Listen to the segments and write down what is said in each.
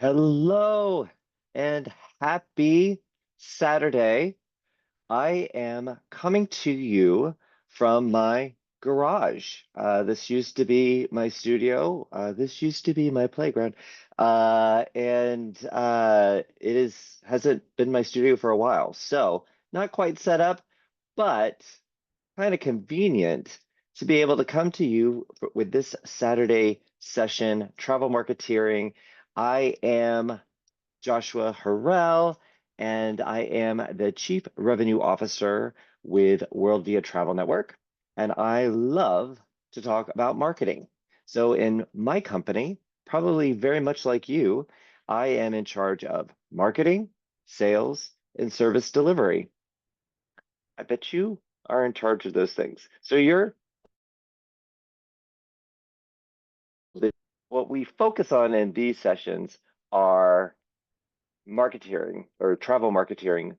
Hello and happy Saturday. I am coming to you from my garage. This used to be my studio. This used to be my playground. And it hasn't been my studio for a while. So not quite set up, but kind of convenient to be able to come to you with this Saturday session, travel marketeering. I am Joshua Harrell, and I am the Chief Revenue Officer with World Via Travel Network. And I love to talk about marketing. So, in my company, probably very much like you, I am in charge of marketing, sales, and service delivery. I bet you are in charge of those things. So, what we focus on in these sessions are marketeering or travel marketeering.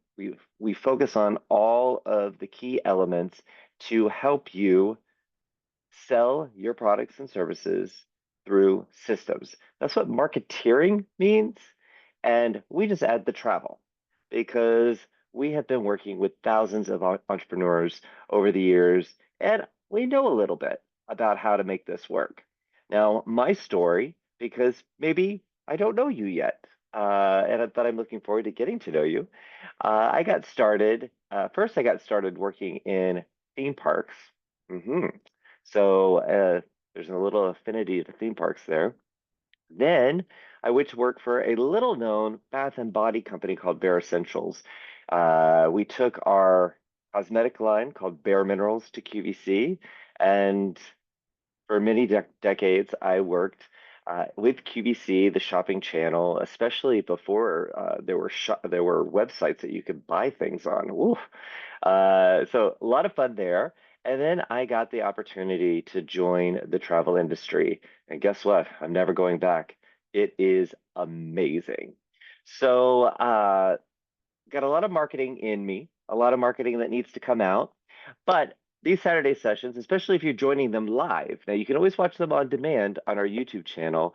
We focus on all of the key elements to help you sell your products and services through systems. That's what marketeering means. And we just add the travel because we have been working with thousands of entrepreneurs over the years, and we know a little bit about how to make this work. Now, my story, because maybe I don't know you yet, but I'm looking forward to getting to know you. I got started, first, I got started working in theme parks. hmm So there's a little affinity to theme parks there. Then I went to work for a little known bath and body company called Bare Essentials. We took our cosmetic line called Bare Minerals to QVC, and for many decades, I worked with QVC, the shopping channel, especially before there were websites that you could buy things on. Oof. So a lot of fun there. And then I got the opportunity to join the travel industry. And guess what? I'm never going back. It is amazing. So got a lot of marketing in me, a lot of marketing that needs to come out. But these Saturday sessions, especially if you're joining them live, now you can always watch them on demand on our YouTube channel.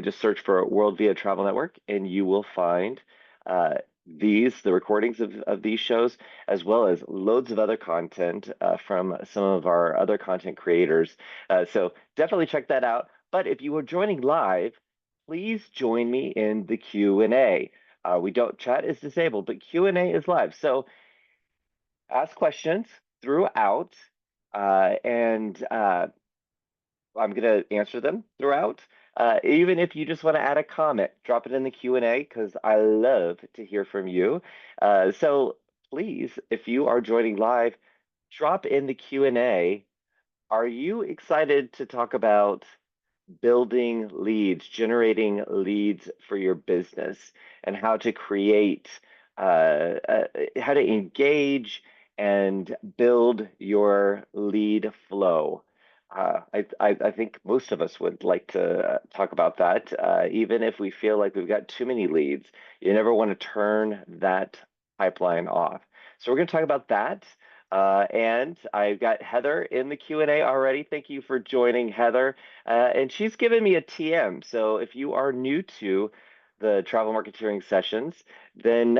Just search for World Via Travel Network, and you will find uh, the recordings of these shows, as well as loads of other content from some of our other content creators. So definitely check that out. But if you are joining live, please join me in the Q&A. We don't chat is disabled, but Q&A is live. So ask questions throughout, and I'm going to answer them throughout. Even if you just want to add a comment, drop it in the Q&A because I love to hear from you. So please, if you are joining live, drop in the Q&A. Are you excited to talk about building leads, generating leads for your business, and how to create, how to engage and build your lead flow? I think most of us would like to talk about that. Even if we feel like we've got too many leads, you never want to turn that pipeline off. So we're going to talk about that. And I've got Heather in the Q&A already. Thank you for joining, Heather. And she's given me a TM. So if you are new to the travel marketing sessions, then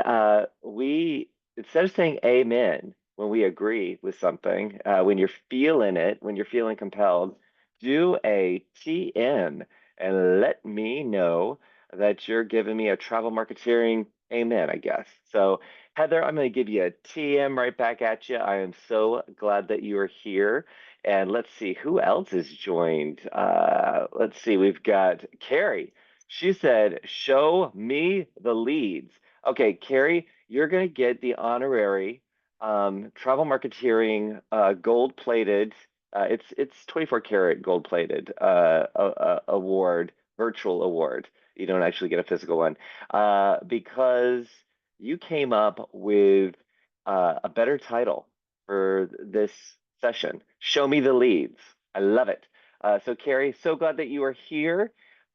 we, instead of saying amen when we agree with something, when you're feeling it, when you're feeling compelled, do a TM and let me know that you're giving me a travel marketing amen, I guess. So Heather, I'm going to give you a TM right back at you. I am so glad that you are here. And let's see who else is joined. Let's see, we've got Carrie. She said, show me the leads. Okay, Carrie, you're going to get the honorary travel marketeering gold plated. It's 24 karat gold plated award, virtual award. You don't actually get a physical one because you came up with a better title for this session. Show me the leads. I love it. So Carrie, so glad that you are here.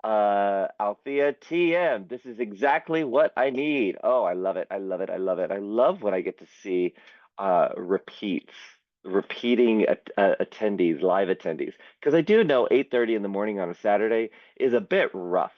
Althea TM, this is exactly what I need. Oh, I love it. I love it. I love it. I love when I get to see repeating attendees, live attendees, because I do know 8:30 in the morning on a Saturday is a bit rough.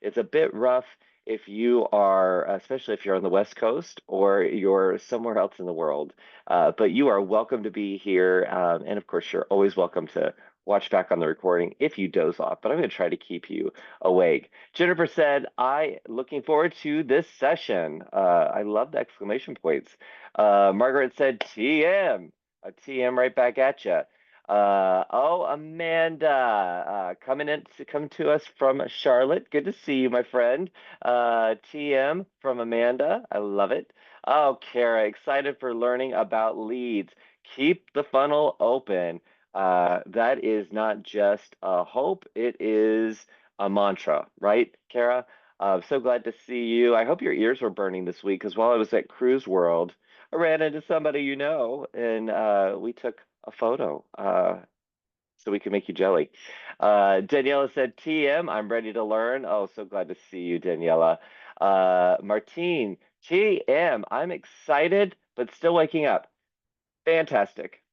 It's a bit rough if you are, especially if you're on the West Coast or you're somewhere else in the world. But you are welcome to be here. And of course, you're always welcome to watch back on the recording if you doze off, but I'm going to try to keep you awake. Jennifer said, I looking forward to this session. I love the exclamation points. Margaret said, TM, a TM right back at you. Oh, Amanda, come to us from Charlotte. Good to see you, my friend. TM from Amanda. I love it. Oh, Kara, excited for learning about leads. Keep the funnel open. That is not just a hope, it is a mantra, right, Kara? So glad to see you. I hope your ears were burning this week because while I was at Cruise World, I ran into somebody you know, and we took a photo so we can make you jelly. Daniela said, TM, I'm ready to learn. Oh, so glad to see you, Daniela. Martine, TM, I'm excited, but still waking up. Fantastic.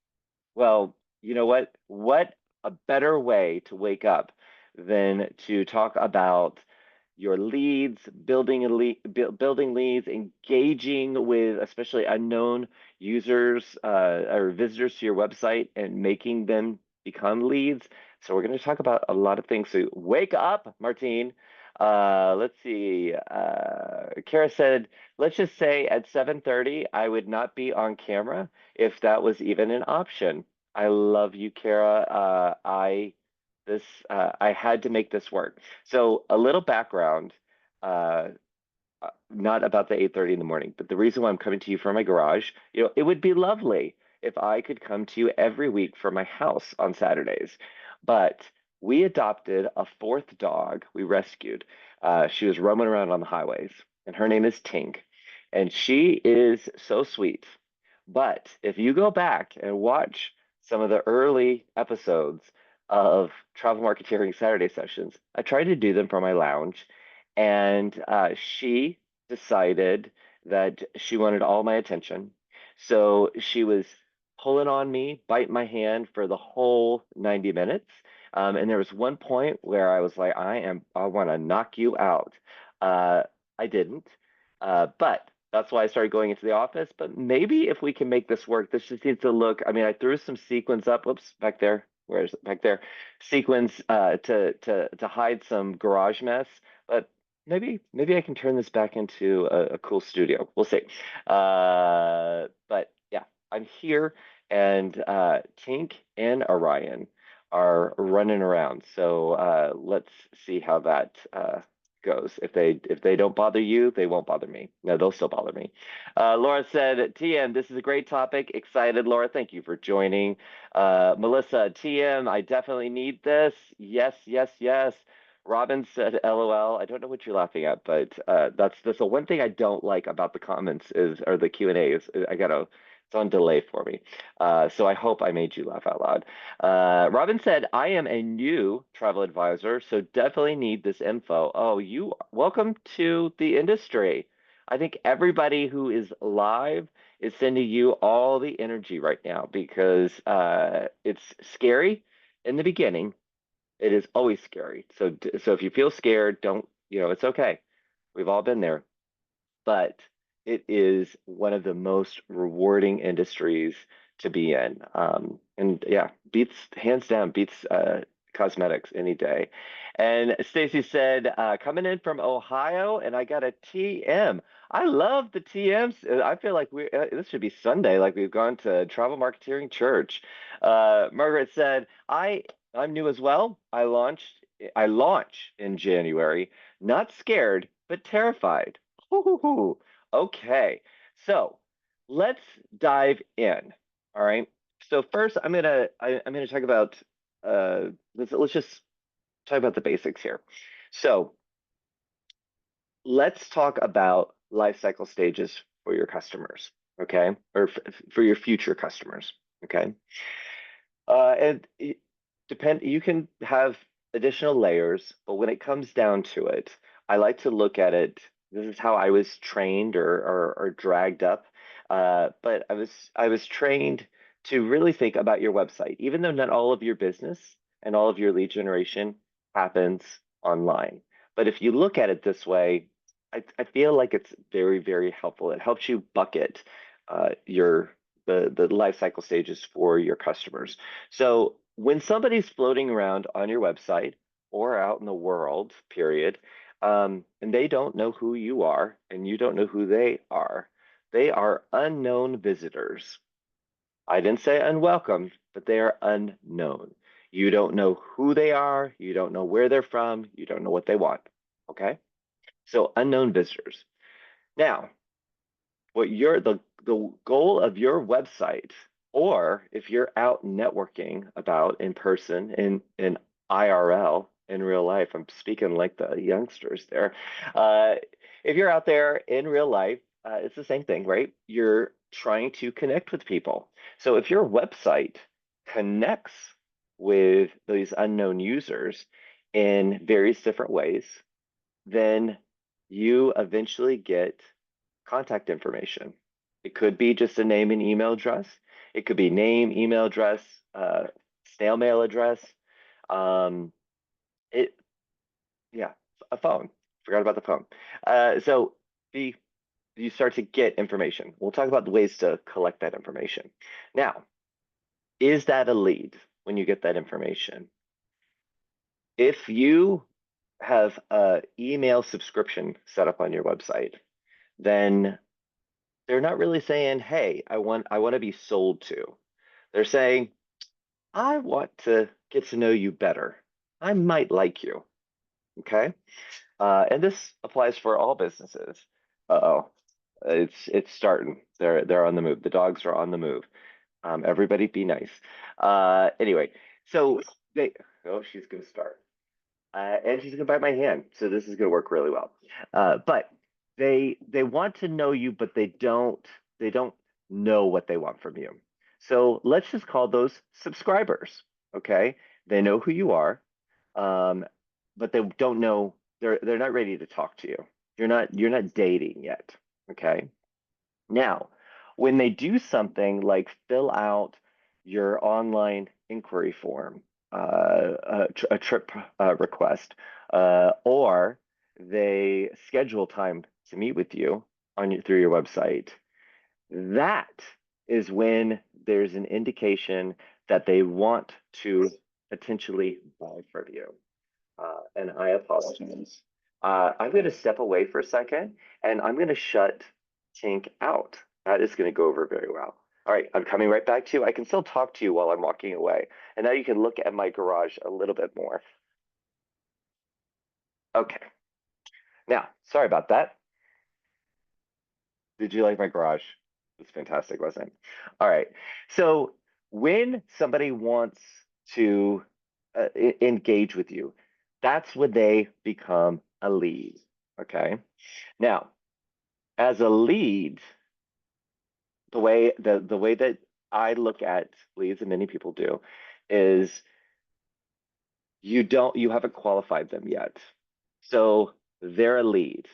Well, you know what? What a better way to wake up than to talk about your leads, building leads, engaging with especially unknown users or visitors to your website and making them become leads. So we're going to talk about a lot of things. So wake up, Martine. Let's see. Kara said, let's just say at 7:30, I would not be on camera if that was even an option. I love you, Kara. I had to make this work. So a little background, uh, not about the 8:30 in the morning, but the reason why I'm coming to you from my garage, it would be lovely if I could come to you every week from my house on Saturdays. But we adopted a fourth dog we rescued. She was roaming around on the highways, and her name is Tink. And she is so sweet. But if you go back and watch some of the early episodes of Travel Marketeering Saturday sessions, I tried to do them from my lounge, and she decided that she wanted all my attention. So she was pulling on me, biting my hand for the whole 90 minutes. And there was one point where I was like, I want to knock you out. Uh, I didn't. But that's why I started going into the office. But maybe if we can make this work, this just needs to look. I mean, I threw some sequins up. Whoops, back there. Where is it? Back there. Sequins to hide some garage mess. But maybe I can turn this back into a cool studio. We'll see. But yeah, I'm here, and Tink and Orion are running around. So let's see how that goes. If they don't bother you, they won't bother me. No, they'll still bother me. Laura said, TM, this is a great topic. Excited, Laura. Thank you for joining. Melissa, TM, I definitely need this. Yes, yes, yes. Robin said, LOL. I don't know what you're laughing at, but that's the one thing I don't like about the comments or the Q&A is it's on delay for me. So I hope I made you laugh out loud. Robin said, I am a new travel advisor, so definitely need this info. Oh, welcome to the industry. I think everybody who is live is sending you all the energy right now because it's scary in the beginning. It is always scary. So if you feel scared, don't, it's okay. We've all been there. But it is one of the most rewarding industries to be in. And yeah, hands down, beats cosmetics any day. And Stacy said, coming in from Ohio, and I got a TM. I love the TMs. I feel like this should be Sunday, like we've gone to Travel Marketeering Church. Margaret said, I'm new as well. I launch in January, not scared, but terrified. Ooh, okay, so let's dive in. All right. So first, I'm gonna talk about let's just talk about the basics here. So let's talk about life cycle stages for your customers, okay, or for your future customers, okay. And you can have additional layers, but when it comes down to it, I like to look at it. This is how I was trained or dragged up. But I was trained to really think about your website, even though not all of your business and all of your lead generation happens online. But if you look at it this way, I feel like it's very, very helpful. It helps you bucket your the life cycle stages for your customers. So when somebody's floating around on your website or out in the world, period, and they don't know who you are and you don't know who they are unknown visitors. I didn't say unwelcome, but they are unknown. You don't know who they are, you don't know where they're from, you don't know what they want. Okay? So unknown visitors. Now, what the goal of your website, or if you're out networking about in person in IRL in real life, I'm speaking like the youngsters there. Uh, if you're out there in real life, it's the same thing, right? You're trying to connect with people. So if your website connects with these unknown users in various different ways, then you eventually get contact information. It could be just a name and email address. It could be name, email address, snail mail address. Um, it, yeah, a phone. Forgot about the phone. So the you start to get information. We'll talk about the ways to collect that information. Now, is that a lead when you get that information? If you have a email subscription set up on your website, then they're not really saying, "Hey, I want to be sold to." They're saying, "I want to get to know you better. I might like you." Okay, and this applies for all businesses. Uh-oh, it's starting. They're on the move. The dogs are on the move. Everybody, be nice. Anyway, so they. Oh, she's gonna start. And she's gonna bite my hand, so this is gonna work really well. But they want to know you, but they don't know what they want from you. So let's just call those subscribers. Okay, they know who you are, um, but they don't know. They're not ready to talk to you. You're not dating yet. Okay. Now, when they do something like fill out your online inquiry form, a trip request, or they schedule time to meet with you through your website, that is when there's an indication that they want to potentially buy from you. And I apologize. I'm going to step away for a second and I'm going to shut Tink out. That is going to go over very well. All right, I'm coming right back to you. I can still talk to you while I'm walking away. And now you can look at my garage a little bit more. Okay. Now, sorry about that. Did you like my garage? It's fantastic, wasn't it? All right. So when somebody wants to engage with you, that's when they become a lead. Okay. Now, as a lead, the way that I look at leads, and many people do, is you haven't qualified them yet. So they're a lead.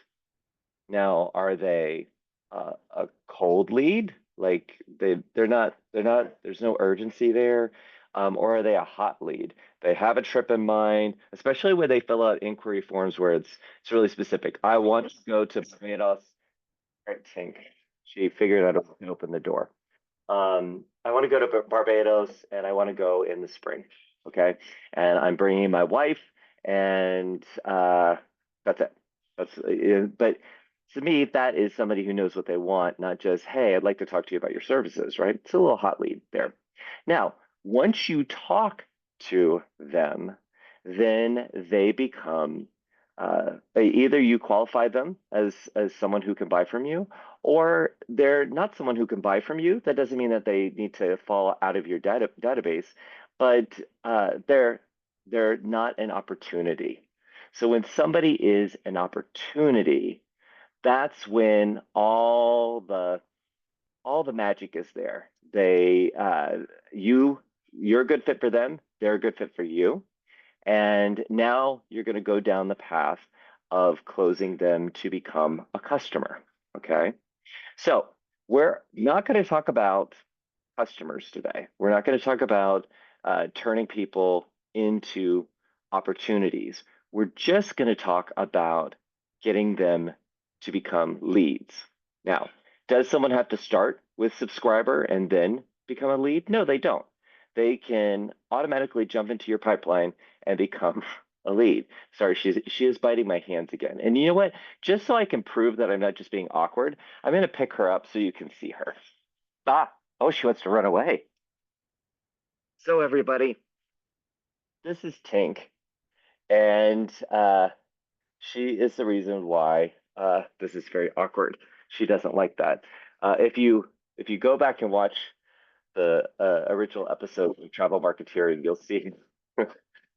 Now, are they a cold lead? Like they're not, there's no urgency there. Or are they a hot lead? They have a trip in mind, especially when they fill out inquiry forms where it's really specific. I want to go to Barbados. Right, Tink. She figured out how to open the door. I want to go to Barbados and I want to go in the spring. Okay. And I'm bringing my wife and that's it. But to me, that is somebody who knows what they want, not just, hey, I'd like to talk to you about your services, right? It's a little hot lead there. Now, once you talk to them, then they become either you qualify them as someone who can buy from you, or they're not someone who can buy from you. That doesn't mean that they need to fall out of your database, but they're not an opportunity. So when somebody is an opportunity, that's when all the magic is there. You're a good fit for them. They're a good fit for you. And now you're going to go down the path of closing them to become a customer. Okay. So we're not going to talk about customers today. We're not going to talk about turning people into opportunities. we're just going to talk about getting them to become leads. Now, does someone have to start with subscriber and then become a lead? No, they don't. They can automatically jump into your pipeline and become a lead. Sorry, she is biting my hands again. And you know what? Just so I can prove that I'm not just being awkward, I'm going to pick her up so you can see her. Ah, oh, she wants to run away. So everybody, this is Tink, and she is the reason why this is very awkward. She doesn't like that. If you go back and watch the original episode of Travel Marketeering, you'll see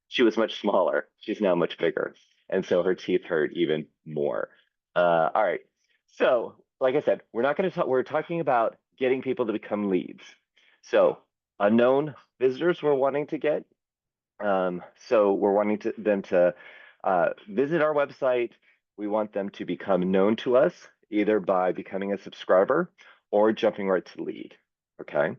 she was much smaller. She's now much bigger, and so her teeth hurt even more. All right. So, like I said, we're not going to talk. We're talking about getting people to become leads. So, unknown visitors we're wanting to get. So we're wanting them to visit our website. We want them to become known to us either by becoming a subscriber or jumping right to lead. Okay.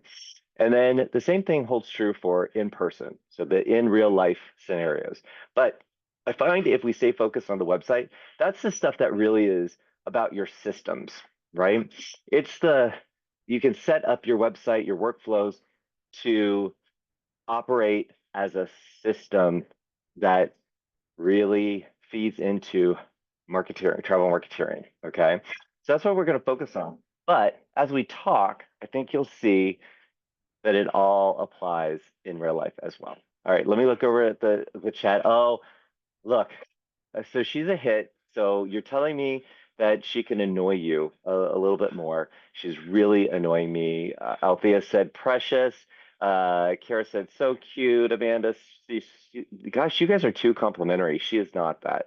And then the same thing holds true for in person, so the in real life scenarios. But I find if we stay focused on the website, that's the stuff that really is about your systems, right? It's you can set up your website, your workflows to operate as a system that really feeds into marketeering, travel marketeering. Okay. So that's what we're going to focus on. But as we talk, I think you'll see that it all applies in real life as well. All right, let me look over at the chat. Oh, look, so she's a hit. So you're telling me that she can annoy you a little bit more. She's really annoying me. Althea said precious. Kara said so cute. Amanda, gosh, you guys are too complimentary. She is not that.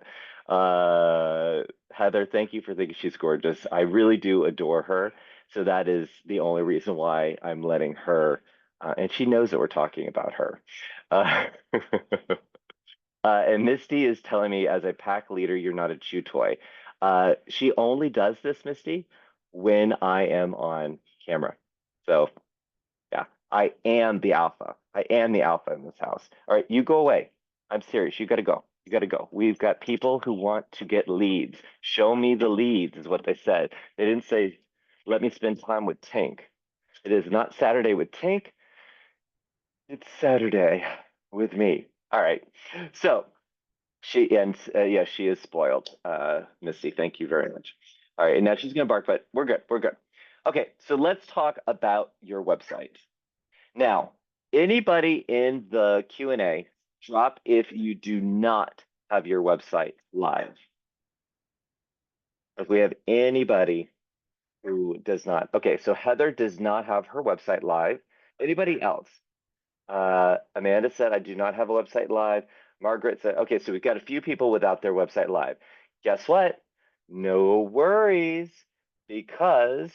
Heather, thank you for thinking she's gorgeous. I really do adore her. So that is the only reason why I'm letting her, and she knows that we're talking about her. Uh, and Misty is telling me, as a pack leader, you're not a chew toy. She only does this, Misty, when I am on camera. So, yeah, I am the alpha. I am the alpha in this house. All right, you go away. I'm serious. You got to go. You got to go. We've got people who want to get leads. Show me the leads, is what they said. They didn't say, let me spend time with Tink. It is not Saturday with Tink. It's Saturday with me. All right. So, yeah, she is spoiled. Missy, thank you very much. All right, and now she's gonna bark, but we're good. We're good. Okay, so let's talk about your website. Now, anybody in the Q&A, drop if you do not have your website live. If we have anybody who does not. Okay, so Heather does not have her website live. Anybody else? Amanda said, I do not have a website live. Margaret said, okay, so we've got a few people without their website live. Guess what? No worries, because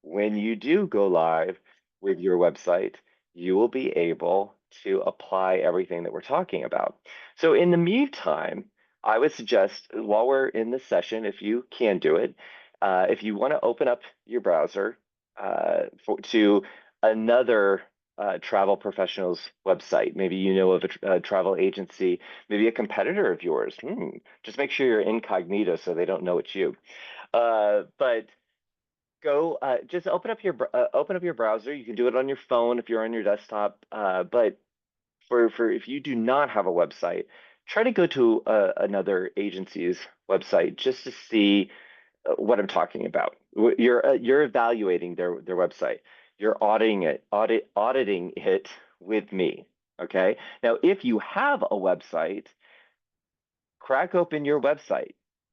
when you do go live with your website, you will be able to apply everything that we're talking about. So in the meantime, I would suggest while we're in this session, if you can do it, if you want to open up your browser to another travel professional's website. Maybe you know of a travel agency, maybe a competitor of yours. Just make sure you're incognito so they don't know it's you. But go just open up your browser. You can do it on your phone if you're on your desktop. But for if you do not have a website, try to go to another agency's website just to see what I'm talking about. You're evaluating their website. You're auditing it with me. Okay. Now, if you have a website, crack open your website.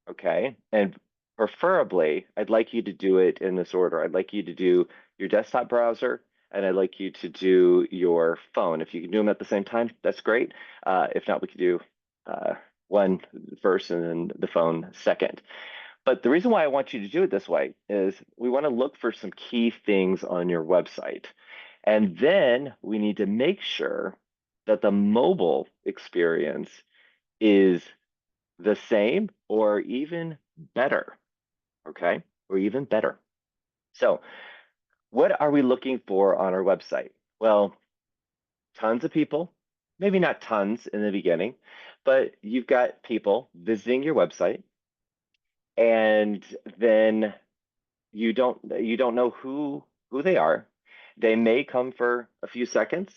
Okay. And preferably, I'd like you to do it in this order. I'd like you to do your desktop browser, and I'd like you to do your phone. If you can do them at the same time, that's great. If not, we could do one first and then the phone second. But the reason why I want you to do it this way is we want to look for some key things on your website. And then we need to make sure that the mobile experience is the same or even better. Okay, or even better. So, what are we looking for on our website? Well, tons of people, maybe not tons in the beginning, but you've got people visiting your website, and then you don't know who they are. They may come for a few seconds.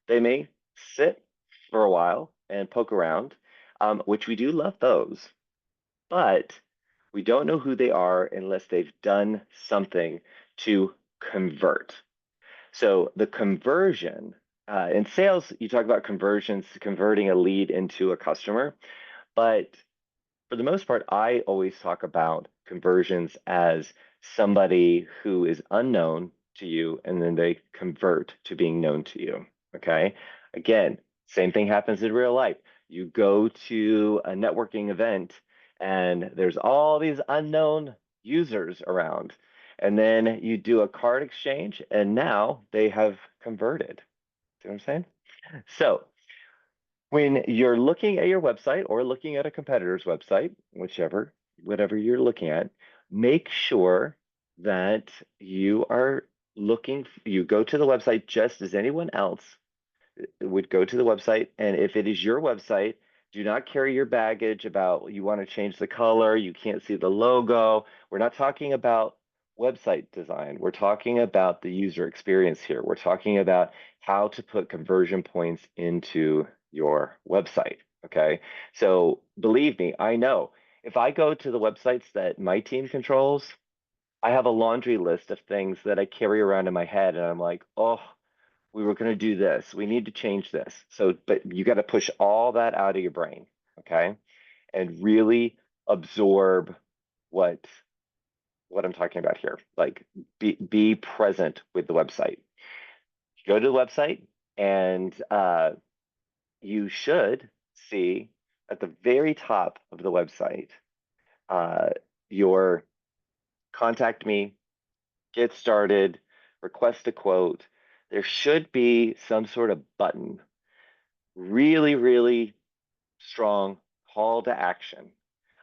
They may sit for a while and poke around, which we do love those, but we don't know who they are unless they've done something to convert. So the conversion in sales, you talk about conversions, converting a lead into a customer, but for the most part, I always talk about conversions as somebody who is unknown to you and then they convert to being known to you. Okay. Again, same thing happens in real life. You go to a networking event and there's all these unknown users around. And then you do a card exchange and now they have converted. See what I'm saying? So when you're looking at your website or looking at a competitor's website, whatever you're looking at, make sure that you go to the website just as anyone else would go to the website. And if it is your website, do not carry your baggage about you want to change the color, you can't see the logo. We're not talking about website design. We're talking about the user experience here. We're talking about how to put conversion points into your website. Okay. So believe me, I know if I go to the websites that my team controls, I have a laundry list of things that I carry around in my head. And I'm like, oh, we were going to do this. We need to change this. So, but you got to push all that out of your brain, okay? And really absorb what what I'm talking about here. Like be present with the website. Go to the website and you should see at the very top of the website your contact me, get started, request a quote. There should be some sort of button, really, really strong call to action.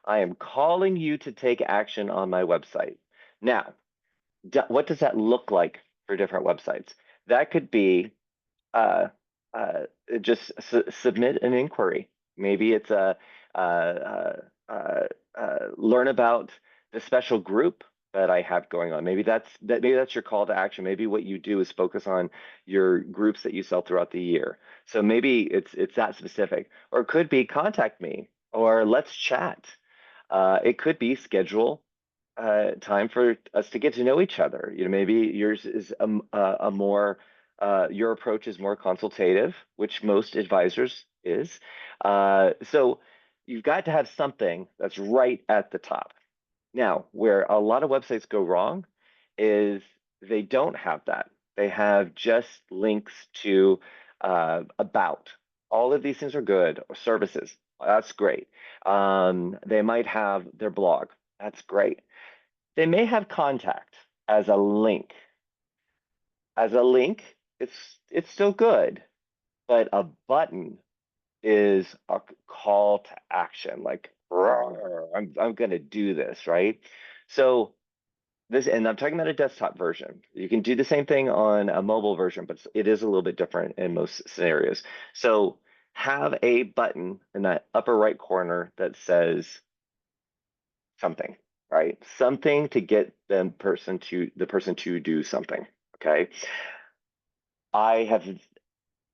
I am calling you to take action on my website. Now, what does that look like for different websites? That could be uh, uh, just submit an inquiry. Maybe it's a learn about the special group that I have going on. Maybe that's your call to action. Maybe what you do is focus on your groups that you sell throughout the year. So maybe it's that specific, or it could be contact me or let's chat. It could be schedule time for us to get to know each other. Maybe yours is a more your approach is more consultative, which most advisors is. So you've got to have something that's right at the top. Now, where a lot of websites go wrong is they don't have that. They have just links to about. All of these things are good, or services. That's great. They might have their blog. That's great. They may have contact as a link. As a link, it's still good, but a button is a call to action, like I'm gonna do this, right? So and I'm talking about a desktop version. You can do the same thing on a mobile version, but it is a little bit different in most scenarios. So have a button in that upper right corner that says something, right? Something to get the person to do something. Okay. I have,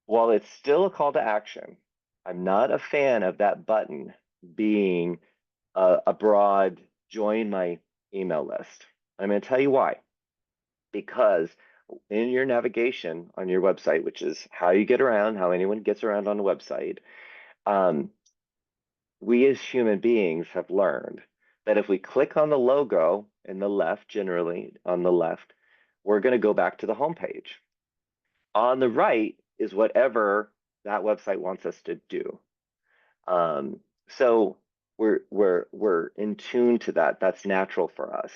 while it's still a call to action, I'm not a fan of that button being a broad join my email list. I'm going to tell you why. Because in your navigation on your website, which is how you get around, how anyone gets around on the website, we as human beings have learned that if we click on the logo in the left, generally on the left, we're going to go back to the home page. On the right is whatever that website wants us to do. So we're in tune to that. That's natural for us.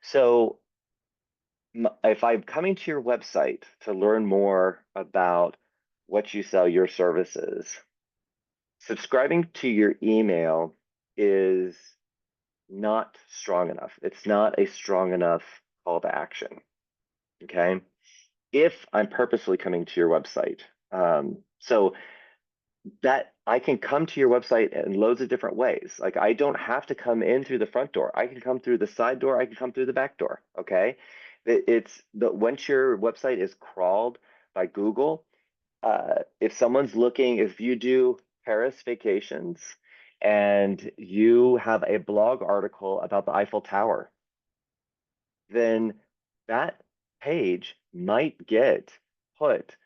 So if I'm coming to your website to learn more about what you sell, your services, subscribing to your email is not strong enough. It's not a strong enough call to action. Okay. If I'm purposely coming to your website. So that I can come to your website in loads of different ways. Like I don't have to come in through the front door. I can come through the side door. I can come through the back door. Okay. It's the once your website is crawled by Google, if someone's looking, if you do Paris vacations and you have a blog article about the Eiffel Tower, then that page might get put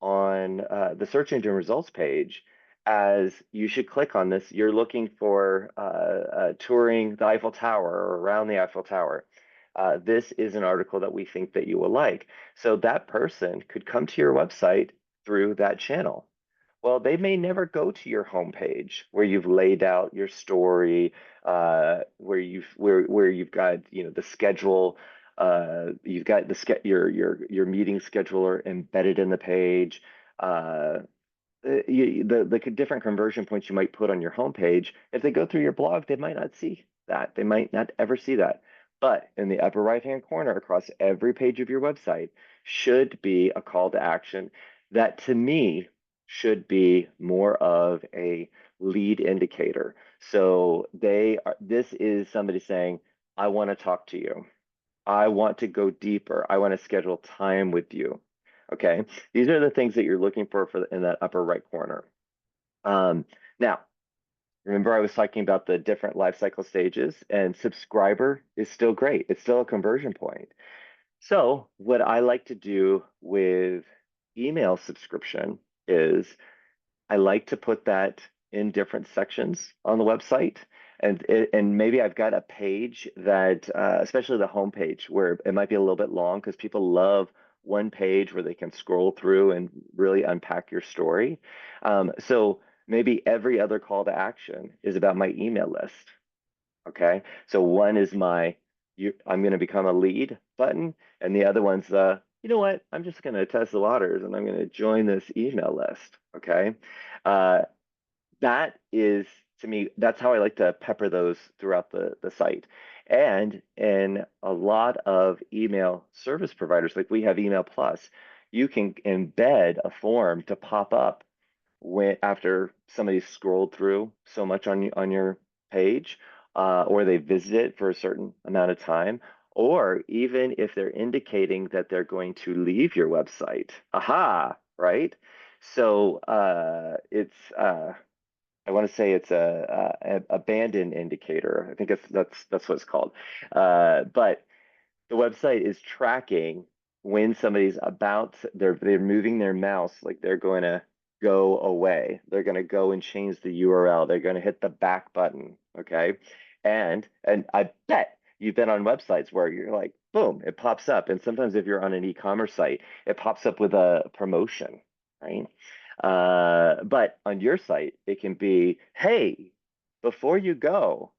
on the search engine results page as you should click on this. You're looking for touring the Eiffel Tower or around the Eiffel Tower. This is an article that we think that you will like. So that person could come to your website through that channel. Well, they may never go to your homepage where you've laid out your story, where you've got the schedule, you've got your meeting scheduler embedded in the page, uh, the different conversion points you might put on your homepage. If they go through your blog, they might not see that. They might not ever see that. But in the upper right-hand corner across every page of your website should be a call to action that to me should be more of a lead indicator. So this is somebody saying, I want to talk to you. I want to go deeper. I want to schedule time with you. Okay. These are the things that you're looking for in that upper right corner. Now, remember I was talking about the different life cycle stages, and subscriber is still great. It's still a conversion point. So what I like to do with email subscription is I like to put that in different sections on the website. And maybe I've got a page that, especially the home page, where it might be a little bit long because people love one page where they can scroll through and really unpack your story. So maybe every other call to action is about my email list. Okay. So one is I'm going to become a lead button, and the other one's you know what? I'm just going to test the waters and I'm going to join this email list. Okay. Uh, that is to me, that's how I like to pepper those throughout the site. And in a lot of email service providers, like we have Email Plus, you can embed a form to pop up when after somebody scrolled through so much on your page, or they visit it for a certain amount of time, or even if they're indicating that they're going to leave your website. Aha, right? So it's I want to say it's a abandon indicator. I think that's what it's called. But the website is tracking when somebody's they're moving their mouse, like they're going to go away. They're going to go and change the URL. They're going to hit the back button. Okay. And I bet you've been on websites where you're like, boom, it pops up. And sometimes if you're on an e-commerce site, it pops up with a promotion, right? But on your site, it can be, hey, before you go,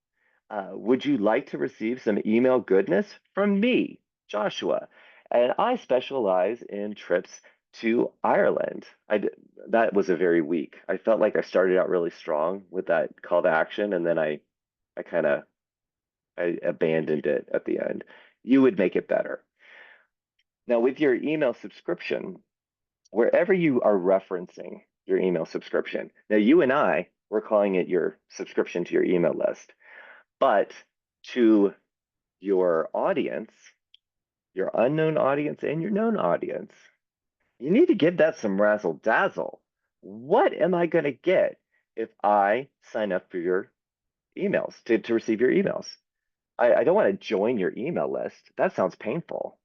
would you like to receive some email goodness from me, Joshua? And I specialize in trips to Ireland. That was a very weak. I felt like I started out really strong with that call to action, and then I kind of I abandoned it at the end. You would make it better. Now, with your email subscription, wherever you are referencing your email subscription, now you and we're calling it your subscription to your email list, but to your audience, your unknown audience, and your known audience, you need to give that some razzle dazzle. What am I going to get if I sign up for your emails to receive your emails? I don't want to join your email list. That sounds painful.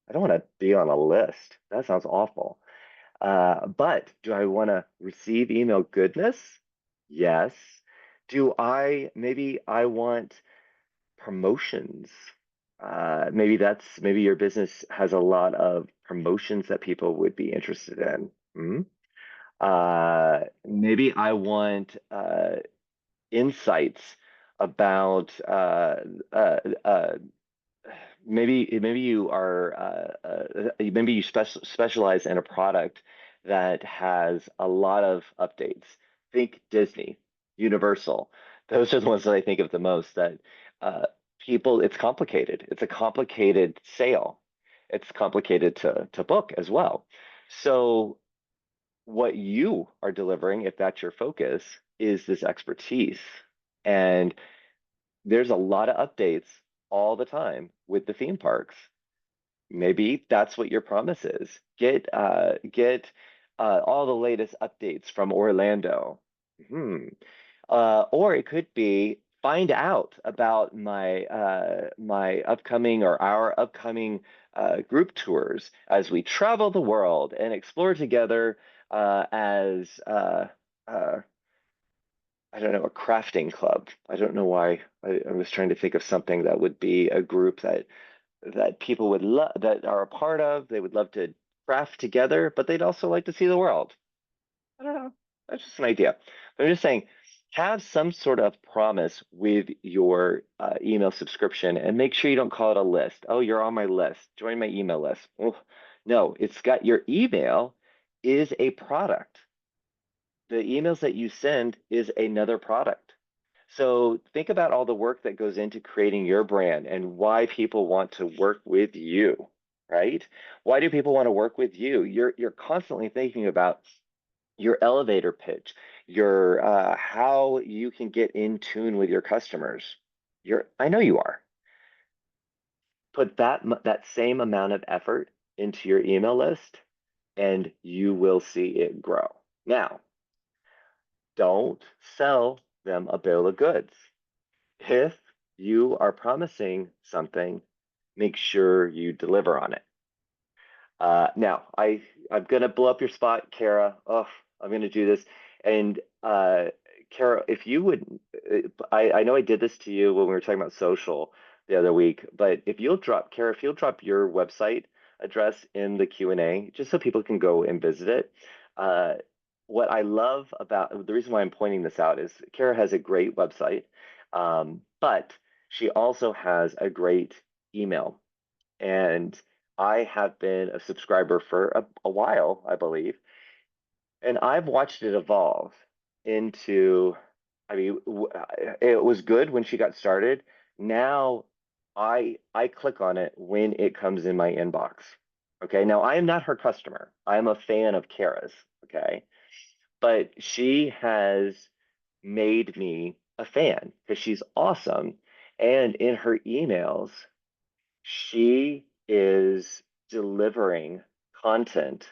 I don't want to be on a list. That sounds awful. But do I want to receive email goodness? Yes. Maybe I want promotions. Maybe your business has a lot of promotions that people would be interested in. Maybe I want insights about maybe you are maybe you specialize in a product that has a lot of updates. Think Disney, Universal. Those are the ones that I think of the most. That uh, it's complicated. It's a complicated sale. It's complicated to book as well. So what you are delivering, if that's your focus, is this expertise. And there's a lot of updates all the time with the theme parks. Maybe that's what your promise is. Get all the latest updates from Orlando. Hmm. Or it could be find out about my upcoming or our upcoming group tours as we travel the world and explore together as uh, I don't know, a crafting club. I don't know why. I was trying to think of something that would be a group that people would love that are a part of. They would love to craft together, but they'd also like to see the world. I don't know. That's just an idea. But I'm just saying, have some sort of promise with your email subscription and make sure you don't call it a list. Oh, you're on my list. Join my email list. Oh, no, it's got your email is a product. The emails that you send is another product. So think about all the work that goes into creating your brand and why people want to work with you, right? Why do people want to work with you? You're constantly thinking about your elevator pitch, your how you can get in tune with your customers. I know you are. Put that same amount of effort into your email list, and you will see it grow. Now, don't sell them a bill of goods. If you are promising something, make sure you deliver on it. Now, I'm gonna blow up your spot, Kara. Oh, I'm gonna do this. And Kara, if you would, I know I did this to you when we were talking about social the other week, but if you'll drop, Kara, if you'll drop your website address in the Q&A, just so people can go and visit it. Uh, what I love about the reason why I'm pointing this out is Kara has a great website, but she also has a great email. And I have been a subscriber for a while, I believe, and I've watched it evolve into, I mean, it was good when she got started. Now I click on it when it comes in my inbox. Okay, now I am not her customer. I am a fan of Kara's. Okay, but she has made me a fan because she's awesome. And in her emails, she is delivering content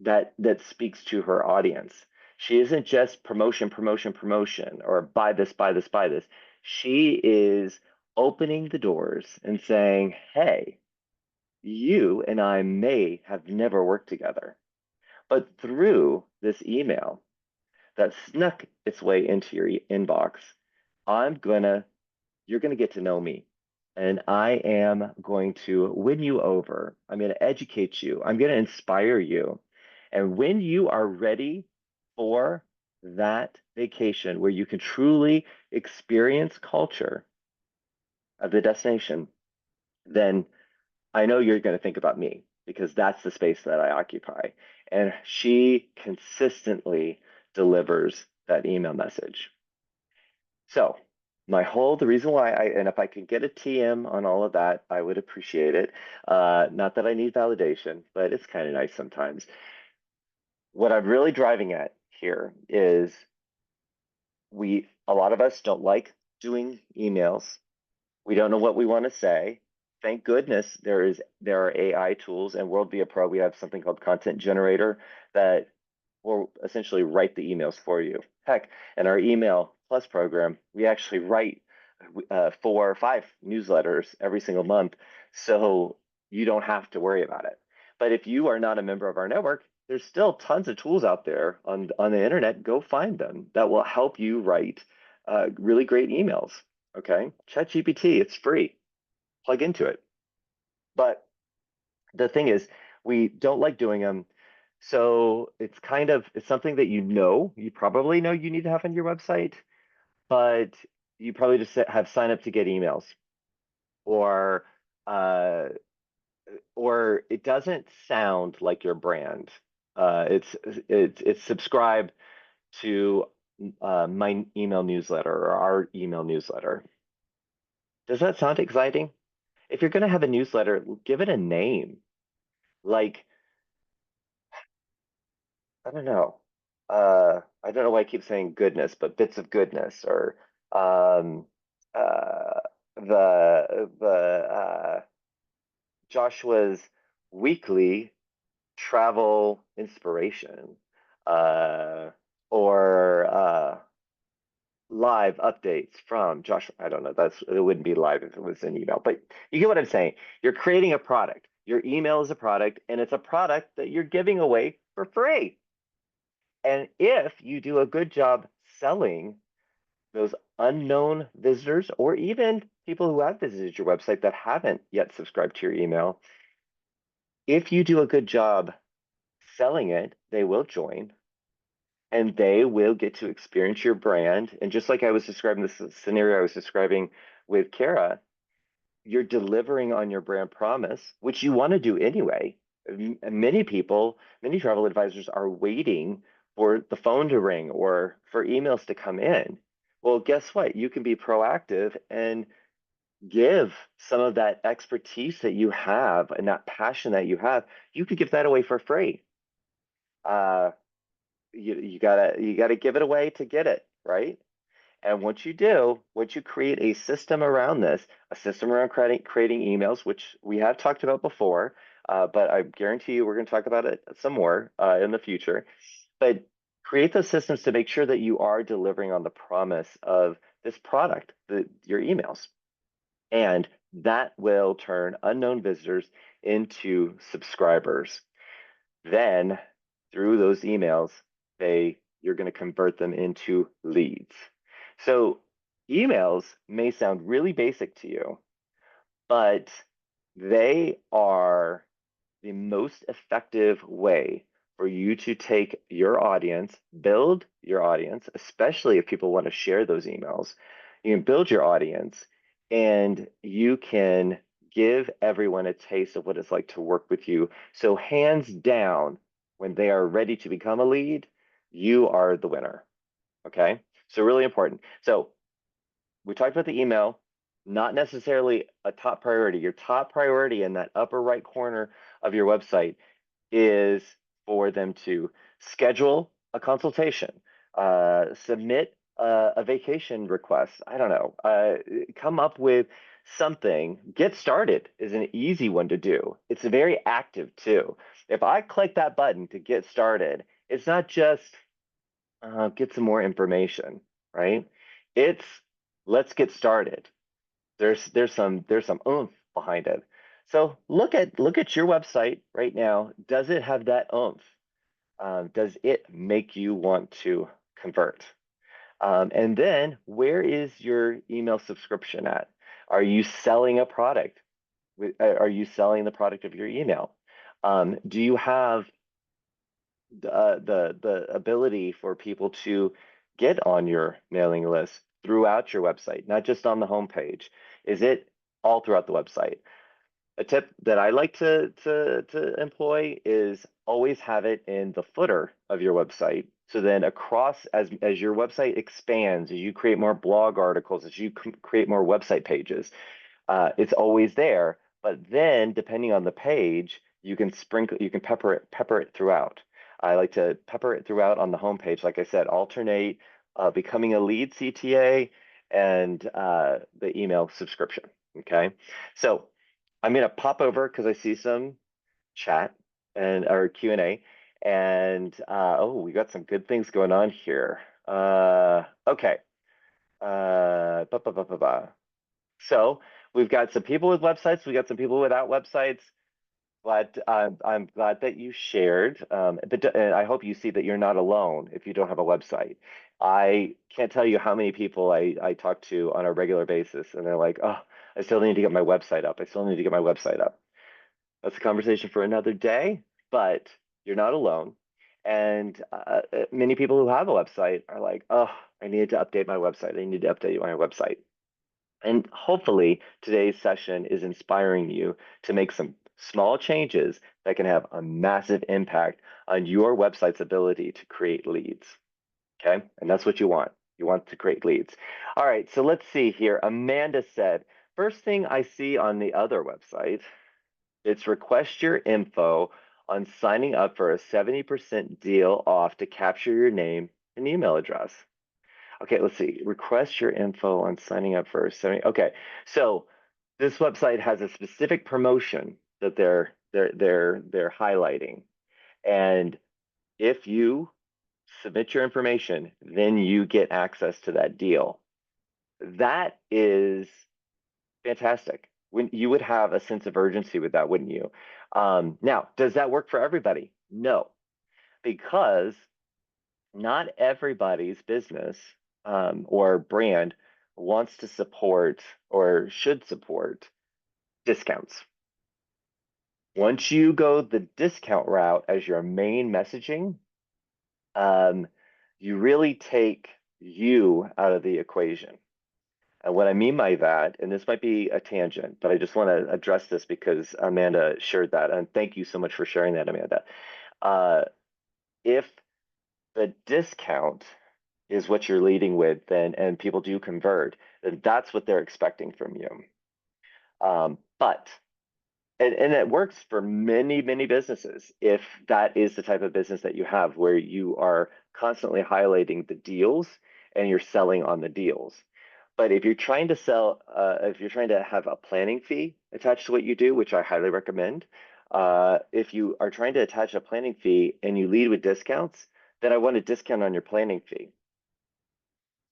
that speaks to her audience. She isn't just promotion, promotion, promotion, or buy this, buy this, buy this. She is opening the doors and saying, hey, you and I may have never worked together, but through this email that snuck its way into your inbox, I'm gonna you're going to get to know me. And I am going to win you over. I'm going to educate you. I'm going to inspire you. And when you are ready for that vacation where you can truly experience culture of the destination, then I know you're going to think about me because that's the space that I occupy. And she consistently delivers that email message. So the reason why and if I could get a TM on all of that, I would appreciate it. Not that I need validation, but it's kind of nice sometimes. What I'm really driving at here is a lot of us don't like doing emails. We don't know what we want to say. Thank goodness there are AI tools and World Via Pro. We have something called Content Generator that will essentially write the emails for you. Heck, in our Email Plus program, we actually write 4 or 5 newsletters every single month, so you don't have to worry about it. But if you are not a member of our network, there's still tons of tools out there on the internet. Go find them that will help you write really great emails. Okay, ChatGPT, it's free. Plug into it. But the thing is, we don't like doing them. So it's something that you probably know you need to have on your website, but you probably just have sign up to get emails or uh, or it doesn't sound like your brand. It's subscribe to my email newsletter or our email newsletter. Does that sound exciting? If you're going to have a newsletter, give it a name. Like I don't know. I don't know why I keep saying goodness, but bits of goodness or um, uh, the Joshua's weekly travel inspiration, uh, or live updates from Joshua. I don't know. It wouldn't be live if it was an email, but you get what I'm saying. You're creating a product. Your email is a product, and it's a product that you're giving away for free. And if you do a good job selling those unknown visitors, or even people who have visited your website that haven't yet subscribed to your email, if you do a good job selling it, they will join and they will get to experience your brand. And just like I was describing this scenario I was describing with Kara, you're delivering on your brand promise, which you want to do anyway. Many people, many travel advisors are waiting for the phone to ring or for emails to come in. Well, guess what? You can be proactive and give some of that expertise that you have and that passion that you have. You could give that away for free. Uh, you gotta give it away to get it, right? And once you do, once you create a system around this, a system around creating emails, which we have talked about before, but I guarantee you we're going to talk about it some more in the future. But create those systems to make sure that you are delivering on the promise of this product, your emails. And that will turn unknown visitors into subscribers. Then through those emails, you're going to convert them into leads. So emails may sound really basic to you, but they are the most effective way for you to take your audience, build your audience, especially if people want to share those emails. You can build your audience and you can give everyone a taste of what it's like to work with you. So, hands down, when they are ready to become a lead, you are the winner. Okay. So, really important. So, we talked about the email, not necessarily a top priority. Your top priority in that upper right corner of your website is for them to schedule a consultation, submit a vacation request. I don't know, come up with something. Get started is an easy one to do. It's very active too. If I click that button to get started, it's not just get some more information, right? It's let's get started. There's some oomph behind it. So look at your website right now. Does it have that oomph? Does it make you want to convert? And then where is your email subscription at? Are you selling a product? Are you selling the product of your email? Do you have the ability for people to get on your mailing list throughout your website, not just on the homepage? Is it all throughout the website? A tip that I like to employ is always have it in the footer of your website. So then across as your website expands, as you create more blog articles, as you create more website pages, it's always there. But then depending on the page, you can pepper it throughout. I like to pepper it throughout on the homepage. Like I said, alternate becoming a lead CTA and the email subscription. Okay. So I'm gonna pop over because I see some chat and or Q&A, and oh, we got some good things going on here. Okay. Ba, ba, ba, ba, ba. So we've got some people with websites. We got some people without websites. But I'm glad that you shared. But and I hope you see that you're not alone if you don't have a website. I can't tell you how many people I talk to on a regular basis, and they're like, "Oh, I still need to get my website up. I still need to get my website up." That's a conversation for another day, but you're not alone. And many people who have a website are like, "Oh, I need to update my website. I need to update my website." And hopefully today's session is inspiring you to make some small changes that can have a massive impact on your website's ability to create leads. Okay. And that's what you want. You want to create leads. All right. So let's see here. Amanda said, first thing I see on the other website, it's request your info on signing up for a 70% deal off to capture your name and email address. Okay, let's see. Request your info on signing up for 70. Okay, so this website has a specific promotion that they're highlighting. And if you submit your information, then you get access to that deal. That is fantastic. When you would have a sense of urgency with that, wouldn't you? Now, does that work for everybody? No, because not everybody's business or brand wants to support or should support discounts. Once you go the discount route as your main messaging, you really take you out of the equation. And what I mean by that, and this might be a tangent, but I just want to address this because Amanda shared that. And thank you so much for sharing that, Amanda. If the discount is what you're leading with, then and people do convert, then that's what they're expecting from you. But and it works for many, many businesses if that is the type of business that you have where you are constantly highlighting the deals and you're selling on the deals. But if you're trying to sell, if you're trying to have a planning fee attached to what you do, which I highly recommend, if you are trying to attach a planning fee and you lead with discounts, then I want a discount on your planning fee.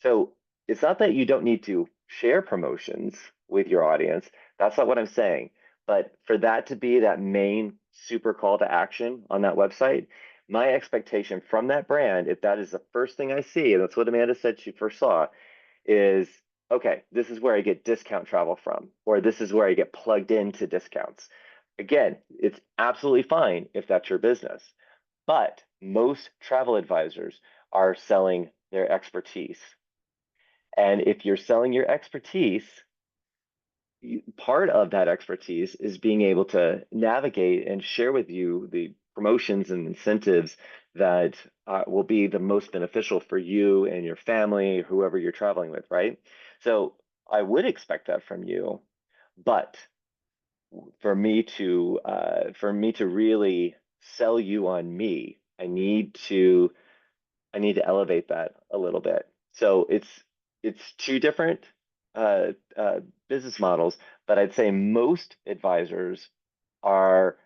So it's not that you don't need to share promotions with your audience. That's not what I'm saying. But for that to be that main super call to action on that website, my expectation from that brand, if that is the first thing I see, and that's what Amanda said she first saw, is okay, this is where I get discount travel from, or this is where I get plugged into discounts. Again, it's absolutely fine if that's your business, but most travel advisors are selling their expertise. And if you're selling your expertise, part of that expertise is being able to navigate and share with you the promotions and incentives that will be the most beneficial for you and your family, whoever you're traveling with, right? So I would expect that from you, but for me to really sell you on me, I need to elevate that a little bit. So it's two different uh, uh, business models, but I'd say most advisors are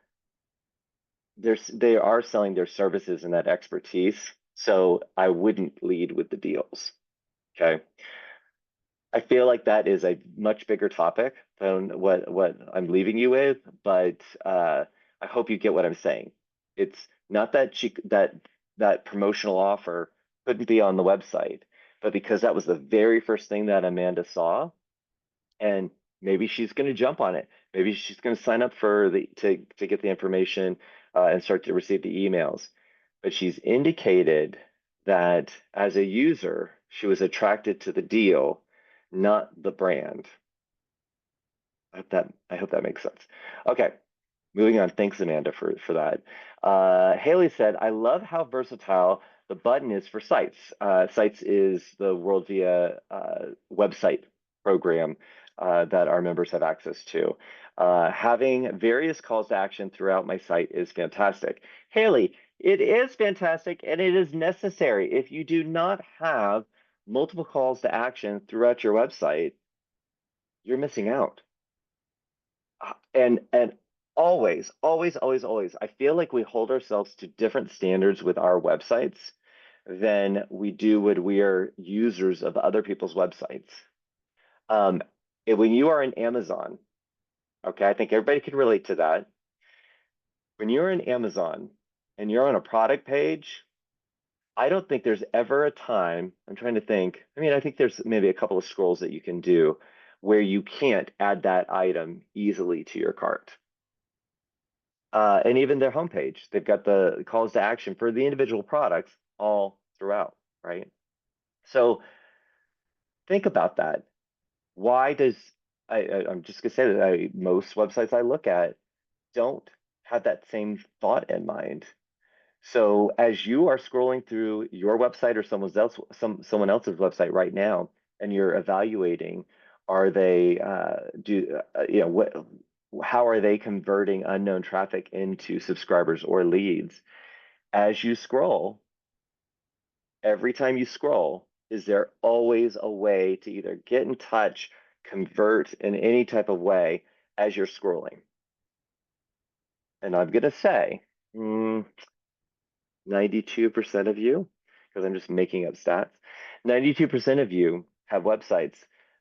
they are selling their services and that expertise. So I wouldn't lead with the deals. Okay. I feel like that is a much bigger topic than what I'm leaving you with, but I hope you get what I'm saying. It's not that that promotional offer couldn't be on the website, but because that was the very first thing that Amanda saw, and maybe she's going to jump on it. Maybe she's going to sign up for the to get the information and start to receive the emails. But she's indicated that as a user, she was attracted to the deal, not the brand. I hope that makes sense. Okay, moving on. Thanks, Amanda, for that. Haley said, I love how versatile the button is for Sites. Sites is the World Via website program that our members have access to. Having various calls to action throughout my site is fantastic. Haley, it is fantastic and it is necessary. If you do not have multiple calls to action throughout your website, you're missing out. And always, always, always, always, I feel like we hold ourselves to different standards with our websites than we do when we are users of other people's websites. Um, when you are in Amazon, okay, I think everybody can relate to that. When you're in Amazon and you're on a product page, I don't think there's ever a time, I'm trying to think, I mean, I think there's maybe a couple of scrolls that you can do where you can't add that item easily to your cart. And even their homepage, they've got the calls to action for the individual products all throughout, right? So think about that. Why does I'm just gonna say that most websites I look at don't have that same thought in mind. So as you are scrolling through your website or someone else's website right now, and you're evaluating, are they you know how are they converting unknown traffic into subscribers or leads? As you scroll, every time you scroll, is there always a way to either get in touch, convert in any type of way as you're scrolling? And I'm going to say 92% of you, because I'm just making up stats, 92% of you have websites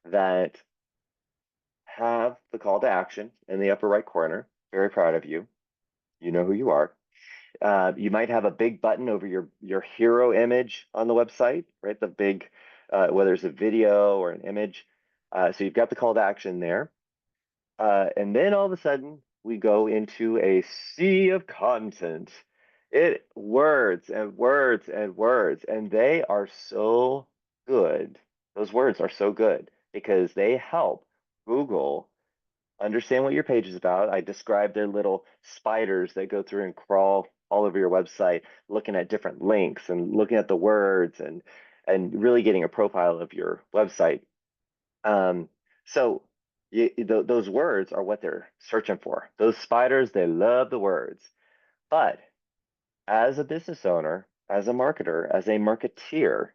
that have the call to action in the upper right corner. Very proud of you. You know who you are. You might have a big button over your hero image on the website, right? The big, whether it's a video or an image. So you've got the call to action there. And then all of a sudden, we go into a sea of content. It words and words and words, and they are so good. Those words are so good because they help Google understand what your page is about. I described their little spiders that go through and crawl all over your website, looking at different links and looking at the words and really getting a profile of your website. So those words are what they're searching for. Those spiders, they love the words. But as a business owner, as a marketer, as a marketeer,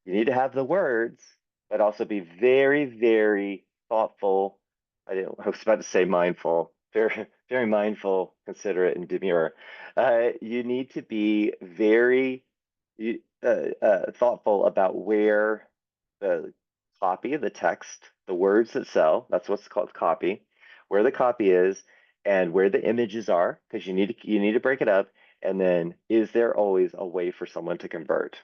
you need to have the words, but also be very, very thoughtful. I was about to say mindful, very, very mindful, considerate, and demure. You need to be very thoughtful about where the copy, the text, the words that sell, that's what's called copy, where the copy is and where the images are, because you need to break it up. And then is there always a way for someone to convert?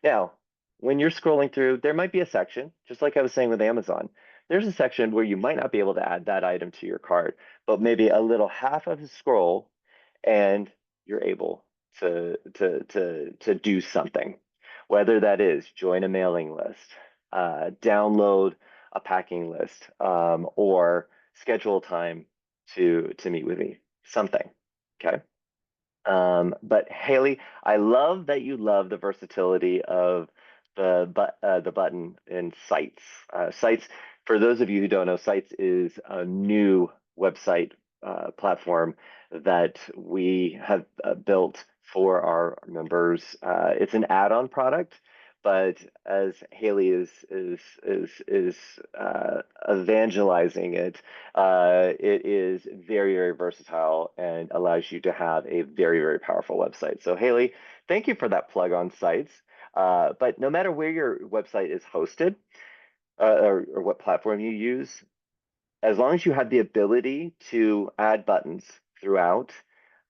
Now, when you're scrolling through, there might be a section, just like I was saying with Amazon. There's a section where you might not be able to add that item to your cart, but maybe a little half of the scroll, and you're able to do something, whether that is join a mailing list, download a packing list, or schedule time to meet with me, something. Okay. But Haley, I love that you love the versatility of the button in Sites. Sites, for those of you who don't know, Sites is a new website platform that we have built for our members. It's an add-on product, but as Haley is evangelizing it, it is very, very versatile and allows you to have a very, very powerful website. So Haley, thank you for that plug on Sites. But no matter where your website is hosted, or what platform you use, as long as you have the ability to add buttons throughout,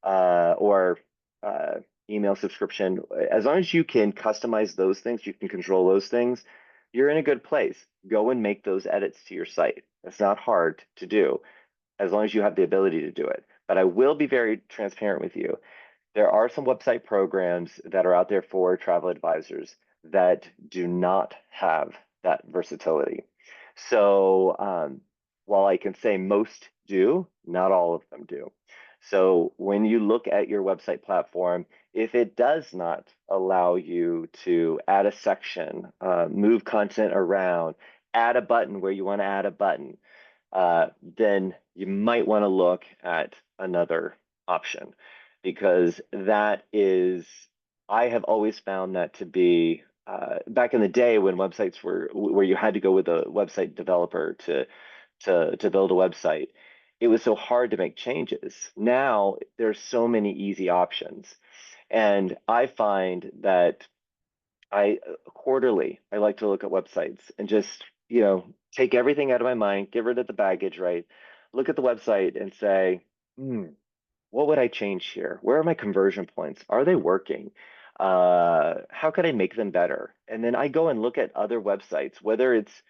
or uh, email subscription, as long as you can customize those things, you can control those things, you're in a good place. Go and make those edits to your site. It's not hard to do as long as you have the ability to do it. But I will be very transparent with you. There are some website programs that are out there for travel advisors that do not have that versatility. So while I can say most do, not all of them do. So when you look at your website platform, if it does not allow you to add a section, move content around, add a button where you want to add a button, then you might want to look at another option, because that is, I have always found that to be, back in the day when websites were where you had to go with a website developer to build a website, it was so hard to make changes. Now there's so many easy options. And I find that quarterly, I like to look at websites and just, take everything out of my mind, get rid of the baggage, right? Look at the website and say, what would I change here? Where are my conversion points? Are they working? How could I make them better? And then I go and look at other websites, whether it's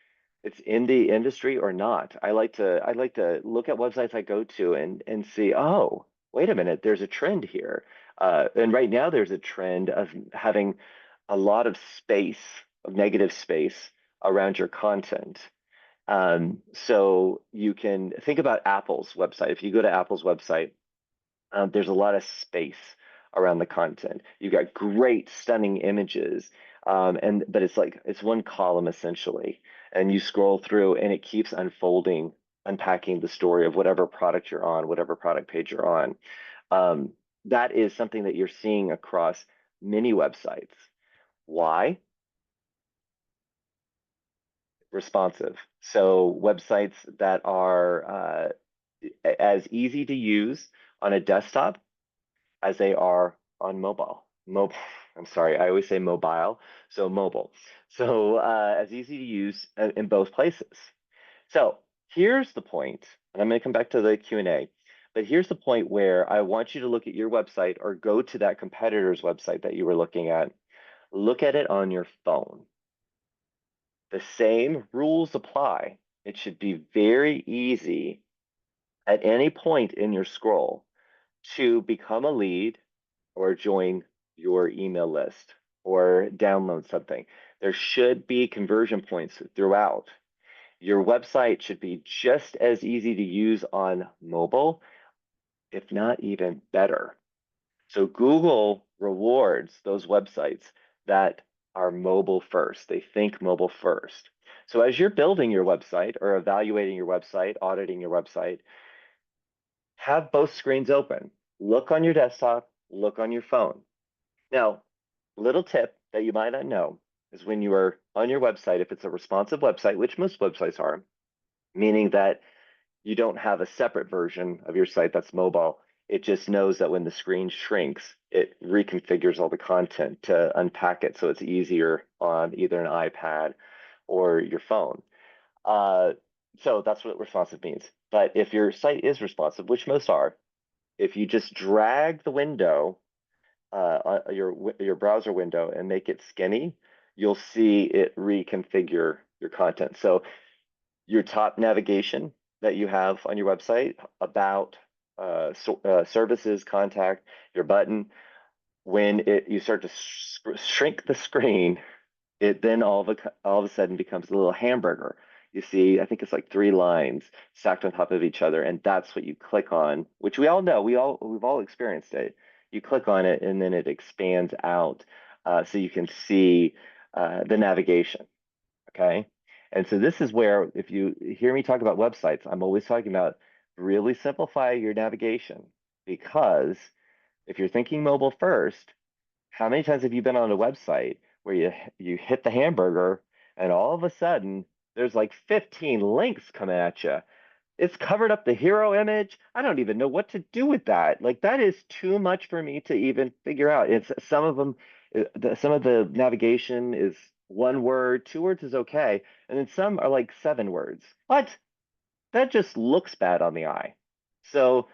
in the industry or not. I like to look at websites I go to and see, oh, wait a minute, there's a trend here. And right now there's a trend of having a lot of space, of negative space around your content. So you can think about Apple's website. If you go to Apple's website, there's a lot of space around the content. You've got great, stunning images, but it's one column essentially, and you scroll through, and it keeps unfolding unpacking the story of whatever product you're on, whatever product page you're on. Um, that is something that you're seeing across many websites. Why? Responsive. So websites that are as easy to use on a desktop as they are on mobile. I'm sorry, I always say mobile, so mobile. So as easy to use in both places. So here's the point, and I'm going to come back to the Q&A, but here's the point where I want you to look at your website or go to that competitor's website that you were looking at. Look at it on your phone. The same rules apply. It should be very easy at any point in your scroll to become a lead or join your email list or download something. There should be conversion points throughout. Your website should be just as easy to use on mobile, if not even better. So Google rewards those websites that are mobile first. They think mobile first. So as you're building your website or evaluating your website, auditing your website, have both screens open. Look on your desktop, look on your phone. Now, little tip that you might not know is when you are on your website, if it's a responsive website, which most websites are, meaning that you don't have a separate version of your site that's mobile. It just knows that when the screen shrinks, it reconfigures all the content to unpack it so it's easier on either an iPad or your phone. Uh, so that's what responsive means. But if your site is responsive, which most are, if you just drag the window, your browser window, and make it skinny, you'll see it reconfigure your content. So your top navigation that you have on your website about services, contact, your button, when you start to shrink the screen, it then all of a sudden becomes a little hamburger. You see, I think it's like 3 lines stacked on top of each other, and that's what you click on, which we all know, we've all experienced it. You click on it, and then it expands out, so you can see the navigation. Okay. And so this is where, if you hear me talk about websites, I'm always talking about really simplify your navigation, because if you're thinking mobile first, how many times have you been on a website where you hit the hamburger and all of a sudden there's like 15 links coming at you? It's covered up the hero image. I don't even know what to do with that. Like, that is too much for me to even figure out. It's some of them, some of the navigation is 1 word, 2 words is okay, and then some are like 7 words. What? That just looks bad on the eye. So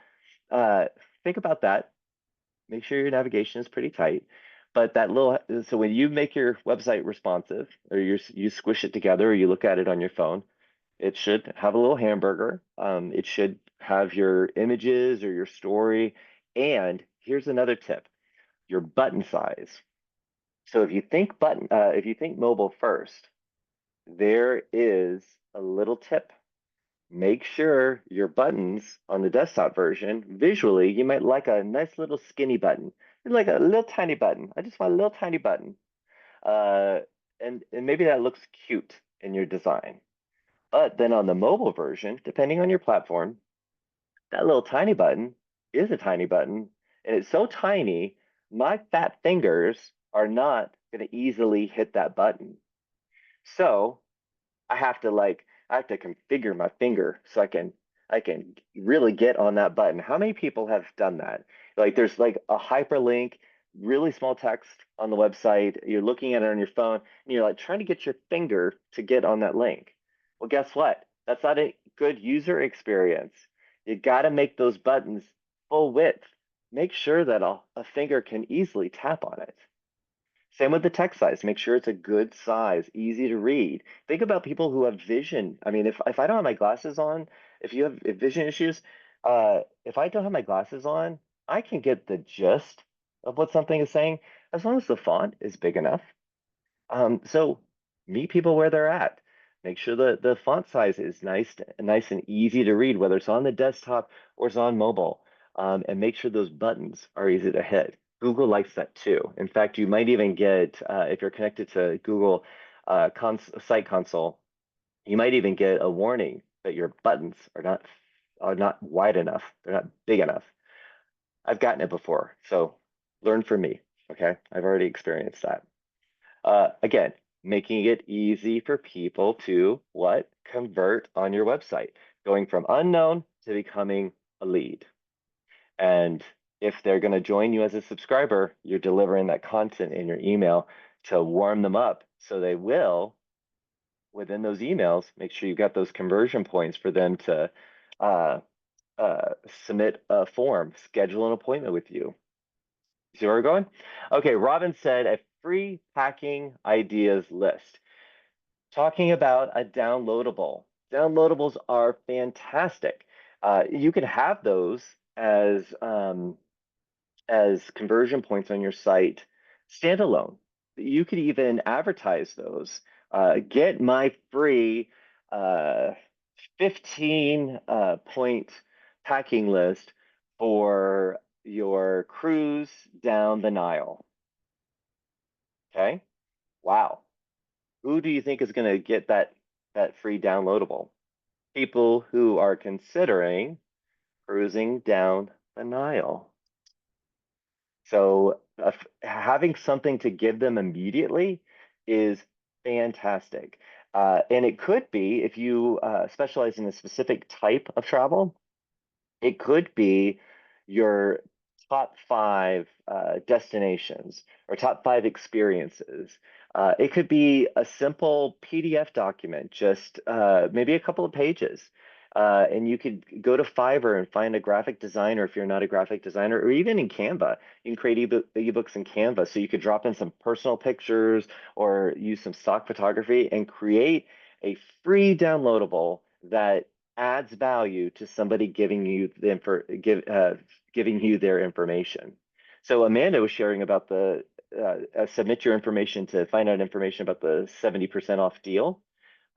uh, think about that. Make sure your navigation is pretty tight. But that little, so when you make your website responsive, or you squish it together, or you look at it on your phone, it should have a little hamburger. It should have your images or your story. And here's another tip: your button size. So if you think mobile first, there is a little tip. Make sure your buttons on the desktop version, visually, you might like a nice little skinny button. Like a little tiny button. I just want a little tiny button. Uh, and maybe that looks cute in your design. But then on the mobile version, depending on your platform, that little tiny button is a tiny button, and it's so tiny, my fat fingers are not going to easily hit that button. So I have to configure my finger so I can really get on that button. How many people have done that? Like, there's like a hyperlink, really small text on the website. You're looking at it on your phone and you're like trying to get your finger to get on that link. Well, guess what? That's not a good user experience. You got to make those buttons full width. Make sure that a finger can easily tap on it. Same with the text size. Make sure it's a good size, easy to read. Think about people who have vision. I mean, if I don't have my glasses on, if you have vision issues, if I don't have my glasses on, I can get the gist of what something is saying as long as the font is big enough. So meet people where they're at. Make sure the font size is nice and easy to read, whether it's on the desktop or it's on mobile. And make sure those buttons are easy to hit. Google likes that too. In fact, you might even get, if you're connected to Google Site Console, you might even get a warning that your buttons are not wide enough. They're not big enough. I've gotten it before, so learn from me. Okay, I've already experienced that. Again, making it easy for people to what? Convert on your website, going from unknown to becoming a lead. And if they're going to join you as a subscriber, you're delivering that content in your email to warm them up so they will, within those emails, make sure you've got those conversion points for them to uh, submit a form, schedule an appointment with you. See where we're going? Okay, Robin said a free packing ideas list. Talking about a downloadable. Downloadables are fantastic. You can have those as conversion points on your site standalone. You could even advertise those. Get my free 15 point packing list for your cruise down the Nile. Okay. Wow. Who do you think is going to get that free downloadable? People who are considering cruising down the Nile. So having something to give them immediately is fantastic. And it could be, if you specialize in a specific type of travel, it could be your top five destinations or top five experiences. It could be a simple PDF document, just maybe a couple of pages. And you could go to Fiverr and find a graphic designer if you're not a graphic designer, or even in Canva. You can create ebooks in Canva. So you could drop in some personal pictures or use some stock photography and create a free downloadable that adds value to somebody giving you giving you their information. So Amanda was sharing about the submit your information to find out information about the 70% off deal.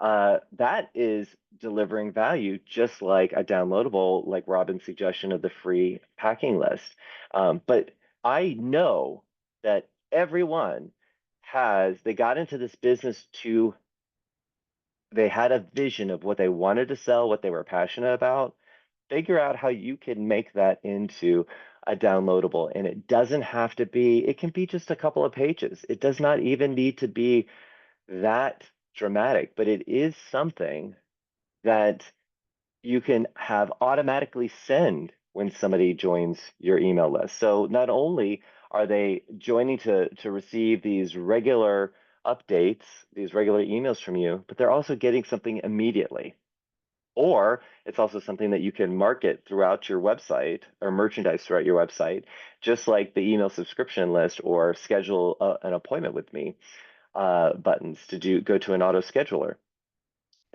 That is delivering value just like a downloadable, like Robin's suggestion of the free packing list. But I know that everyone they got into this business to they had a vision of what they wanted to sell, what they were passionate about. Figure out how you can make that into a downloadable. And it doesn't have to be, it can be just a couple of pages. It does not even need to be that dramatic, but it is something that you can have automatically send when somebody joins your email list. So not only are they joining to receive these regular updates, these regular emails from you, but they're also getting something immediately. Or it's also something that you can market throughout your website or merchandise throughout your website, just like the email subscription list or schedule an appointment with me buttons to go to an auto scheduler.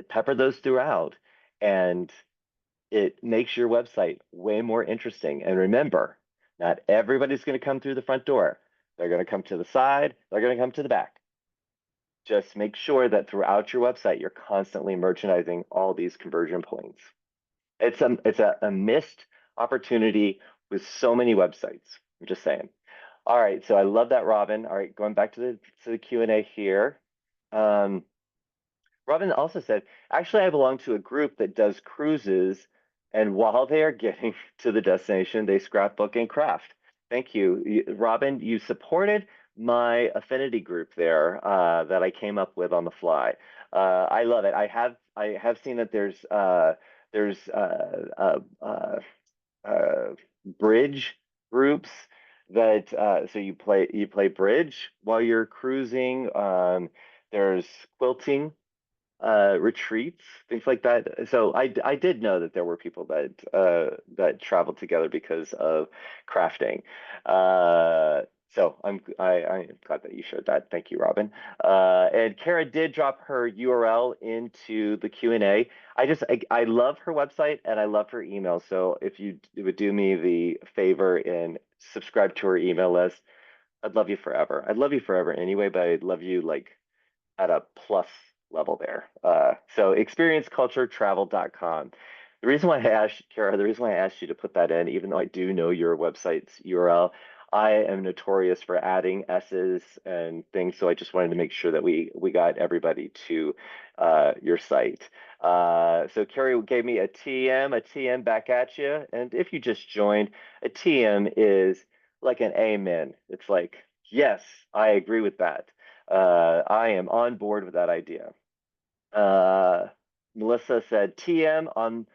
Pepper those throughout, and it makes your website way more interesting. And remember, not everybody's going to come through the front door. They're going to come to the side. They're going to come to the back. Just make sure that throughout your website, you're constantly merchandising all these conversion points. It's a missed opportunity with so many websites. I'm just saying. All right, so I love that, Robin. All right, going back to the Q&A here. Robin also said, actually, I belong to a group that does cruises, and while they are getting to the destination, they scrapbook and craft. Thank you, Robin. You supported my affinity group there that I came up with on the fly. I love it. I have seen that there's bridge groups that so you play bridge while you're cruising. There's quilting retreats, things like that. So I did know that there were people that traveled together because of crafting. So I'm glad that you shared that. Thank you, Robin. And Kara did drop her URL into the Q&A. I love her website and I love her email. So if you would do me the favor and subscribe to her email list, I'd love you forever. I'd love you forever anyway, but I'd love you like at a plus level there. So experienceculturetravel.com. The reason why I asked, Kara, the reason why I asked you to put that in, even though I do know your website's URL, I am notorious for adding S's and things, so I just wanted to make sure that we got everybody to your site. So Carrie gave me a TM, a TM back at you. And if you just joined, a TM is like an amen. It's like, yes, I agree with that. I am on board with that idea. Uh, Melissa said TM on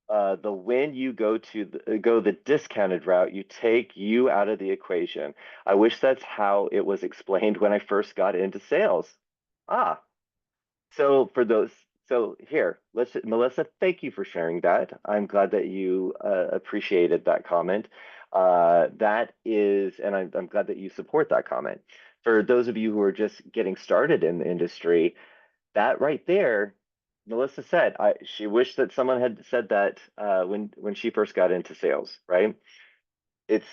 the when you go the discounted route, you take you out of the equation. I wish that's how it was explained when I first got into sales. Ah, so for those, so here, Melissa, thank you for sharing that. I'm glad that you appreciated that comment. That is, and I'm glad that you support that comment. For those of you who are just getting started in the industry, that right there, Melissa said, she wished that someone had said that when she first got into sales, right? It's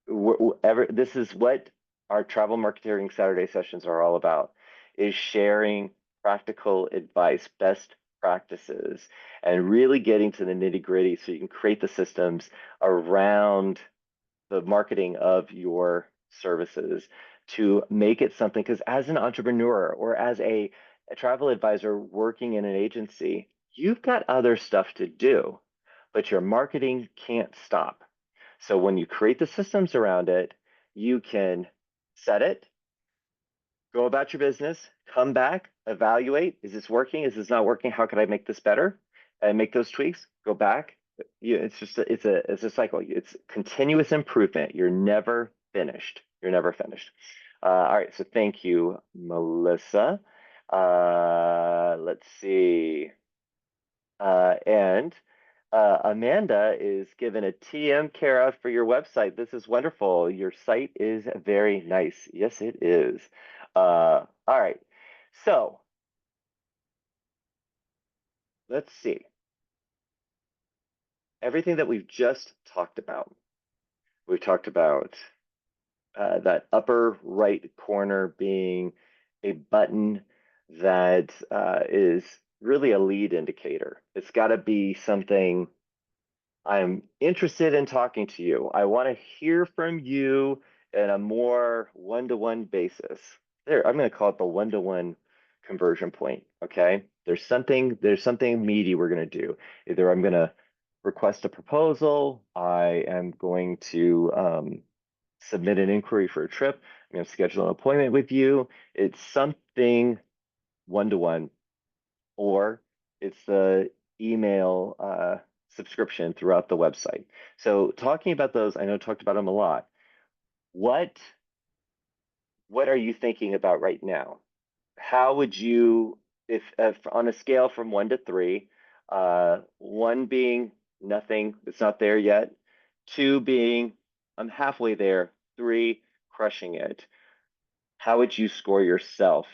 this is what our travel marketing Saturday sessions are all about, is sharing practical advice, best practices, and really getting to the nitty gritty so you can create the systems around the marketing of your services to make it something. Because as an entrepreneur or as a travel advisor working in an agency, you've got other stuff to do, but your marketing can't stop. So when you create the systems around it, you can set it, go about your business, come back, evaluate. Is this working? Is this not working? How can I make this better? And make those tweaks, go back. It's just it's a cycle. It's continuous improvement. You're never finished. You're never finished. All right, so thank you, Melissa. Let's see. And Amanda is given a TM Kara for your website. This is wonderful. Your site is very nice. Yes, it is. All right. So let's see. Everything that we've just talked about. We've talked about that upper right corner being a button that is really a lead indicator. It's got to be something. I'm interested in talking to you. I want to hear from you in a more one-to-one basis. There, I'm going to call it the one-to-one conversion point. Okay. There's something meaty we're going to do. Either I'm going to request a proposal, I am going to submit an inquiry for a trip, I'm going to schedule an appointment with you. It's something one-to-one, or it's the email subscription throughout the website. So talking about those, I know I talked about them a lot. What are you thinking about right now? How would you, if on a scale from 1 to 3, 1 being nothing, it's not there yet, 2 being I'm halfway there, 3 crushing it, how would you score yourself?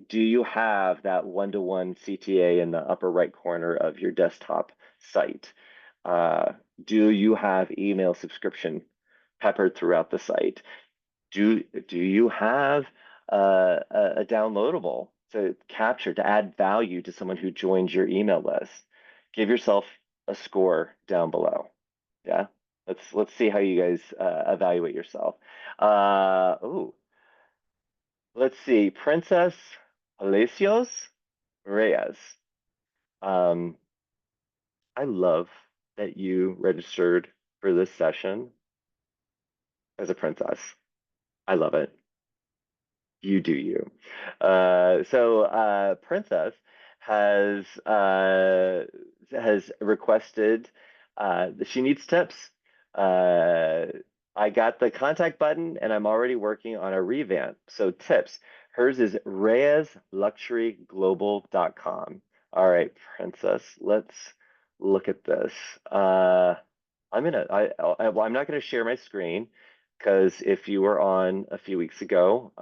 Do you have that one-to-one CTA in the upper right corner of your desktop site? Do you have email subscription peppered throughout the site? Do you have a downloadable to capture, to add value to someone who joins your email list? Give yourself a score down below. Yeah, let's see how you guys evaluate yourself. Oh, let's see, Princess Palacios Reyes. Um, I love that you registered for this session as a princess. I love it. You do you. Princess has requested she needs tips. Uh, I got the contact button and I'm already working on a revamp. So tips. Hers is reyesluxuryglobal.com. All right, Princess, let's look at this. I'm not gonna share my screen because if you were on a few weeks ago,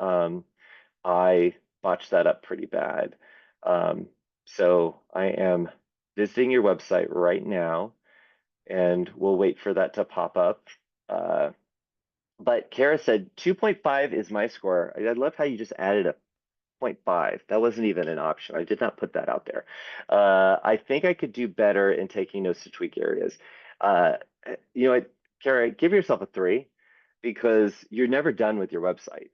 I botched that up pretty bad. So I am visiting your website right now, and we'll wait for that to pop up. But Kara said 2.5 is my score. I love how you just added a 0.5. That wasn't even an option. I did not put that out there. I think I could do better in taking notes to tweak areas. You know what, Kara, give yourself a 3. because you're never done with your website.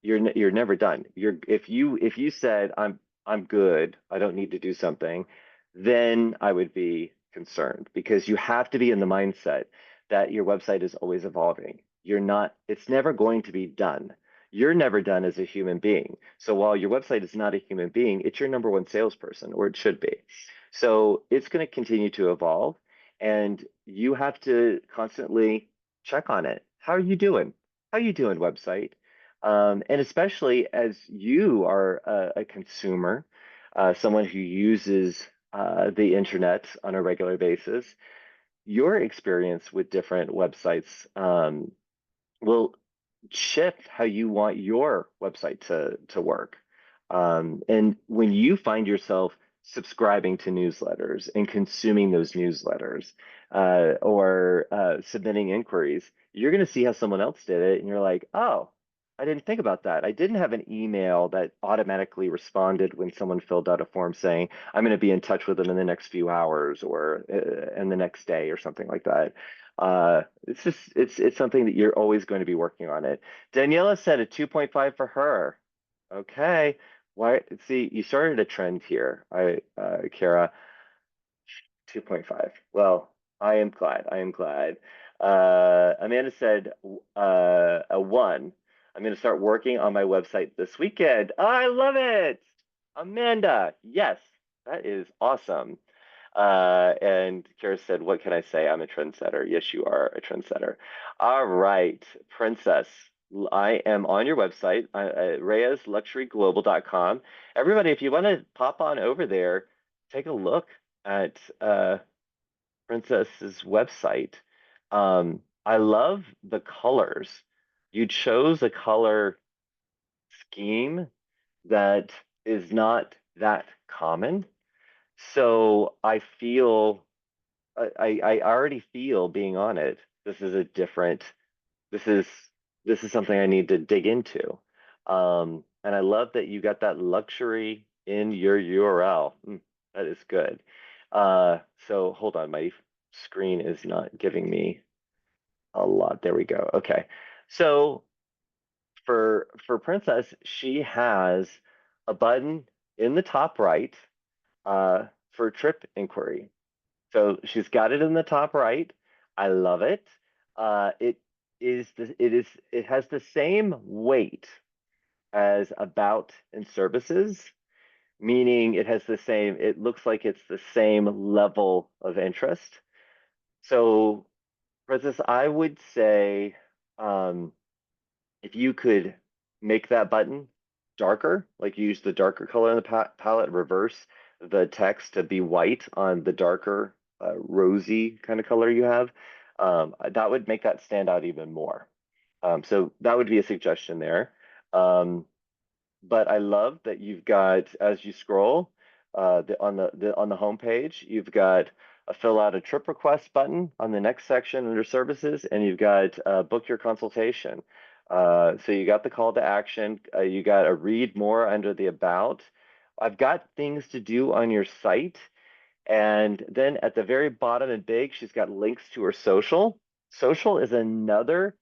You're never done. If you said I'm good, I don't need to do something, then I would be concerned because you have to be in the mindset that your website is always evolving. It's never going to be done. You're never done as a human being. So while your website is not a human being, it's your number one salesperson, or it should be. So it's going to continue to evolve, and you have to constantly check on it. How are you doing? How are you doing, website? And especially as you are a consumer, someone who uses the internet on a regular basis, your experience with different websites will shift how you want your website to work. And when you find yourself subscribing to newsletters and consuming those newsletters, or submitting inquiries, you're going to see how someone else did it, and you're like, oh, I didn't think about that. I didn't have an email that automatically responded when someone filled out a form saying, I'm going to be in touch with them in the next few hours, or in the next day, or something like that. It's something that you're always going to be working on it. Daniela said a 2.5 for her. Okay. Why? See, you started a trend here. Kara, 2.5. Well, I am glad. I am glad. Amanda said a 1. I'm going to start working on my website this weekend. I love it. Amanda, yes, that is awesome. And Kara said, what can I say? I'm a trendsetter. Yes, you are a trendsetter. All right, Princess. I am on your website, reyesluxuryglobal.com. Everybody, if you want to pop on over there, take a look at Princess's website. I love the colors. You chose a color scheme that is not that common. So I already feel being on it. This is a different, this is this is something I need to dig into. And I love that you got that luxury in your URL. That is good. So hold on, my screen is not giving me a lot. There we go. Okay. So for Princess, she has a button in the top right for trip inquiry. So she's got it in the top right. I love it. It has the same weight as about and services, meaning it looks like it's the same level of interest. So, Princess, I would say, if you could make that button darker, like use the darker color in the palette, reverse the text to be white on the darker, rosy kind of color you have, that would make that stand out even more. So that would be a suggestion there. But I love that you've got, as you scroll, on the home page, you've got a fill out a trip request button on the next section under services, and you've got book your consultation. So you got the call to action. You got a read more under the about. I've got things to do on your site. And then at the very bottom in big, she's got links to her social. Social is another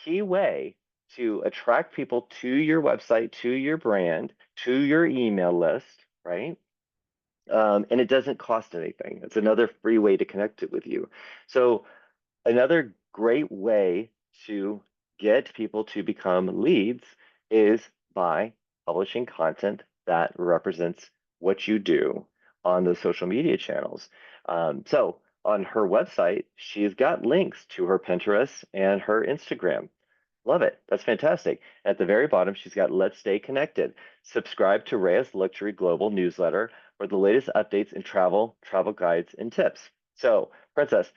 key way to attract people to your website, to your brand, to your email list, right? And it doesn't cost anything. It's another free way to connect it with you. So another great way to get people to become leads is by publishing content that represents what you do on those social media channels. So on her website, she's got links to her Pinterest and her Instagram. Love it. That's fantastic. At the very bottom, she's got Let's Stay Connected. Subscribe to Reyes Luxury Global newsletter for the latest updates in travel guides, and tips. So, Princess,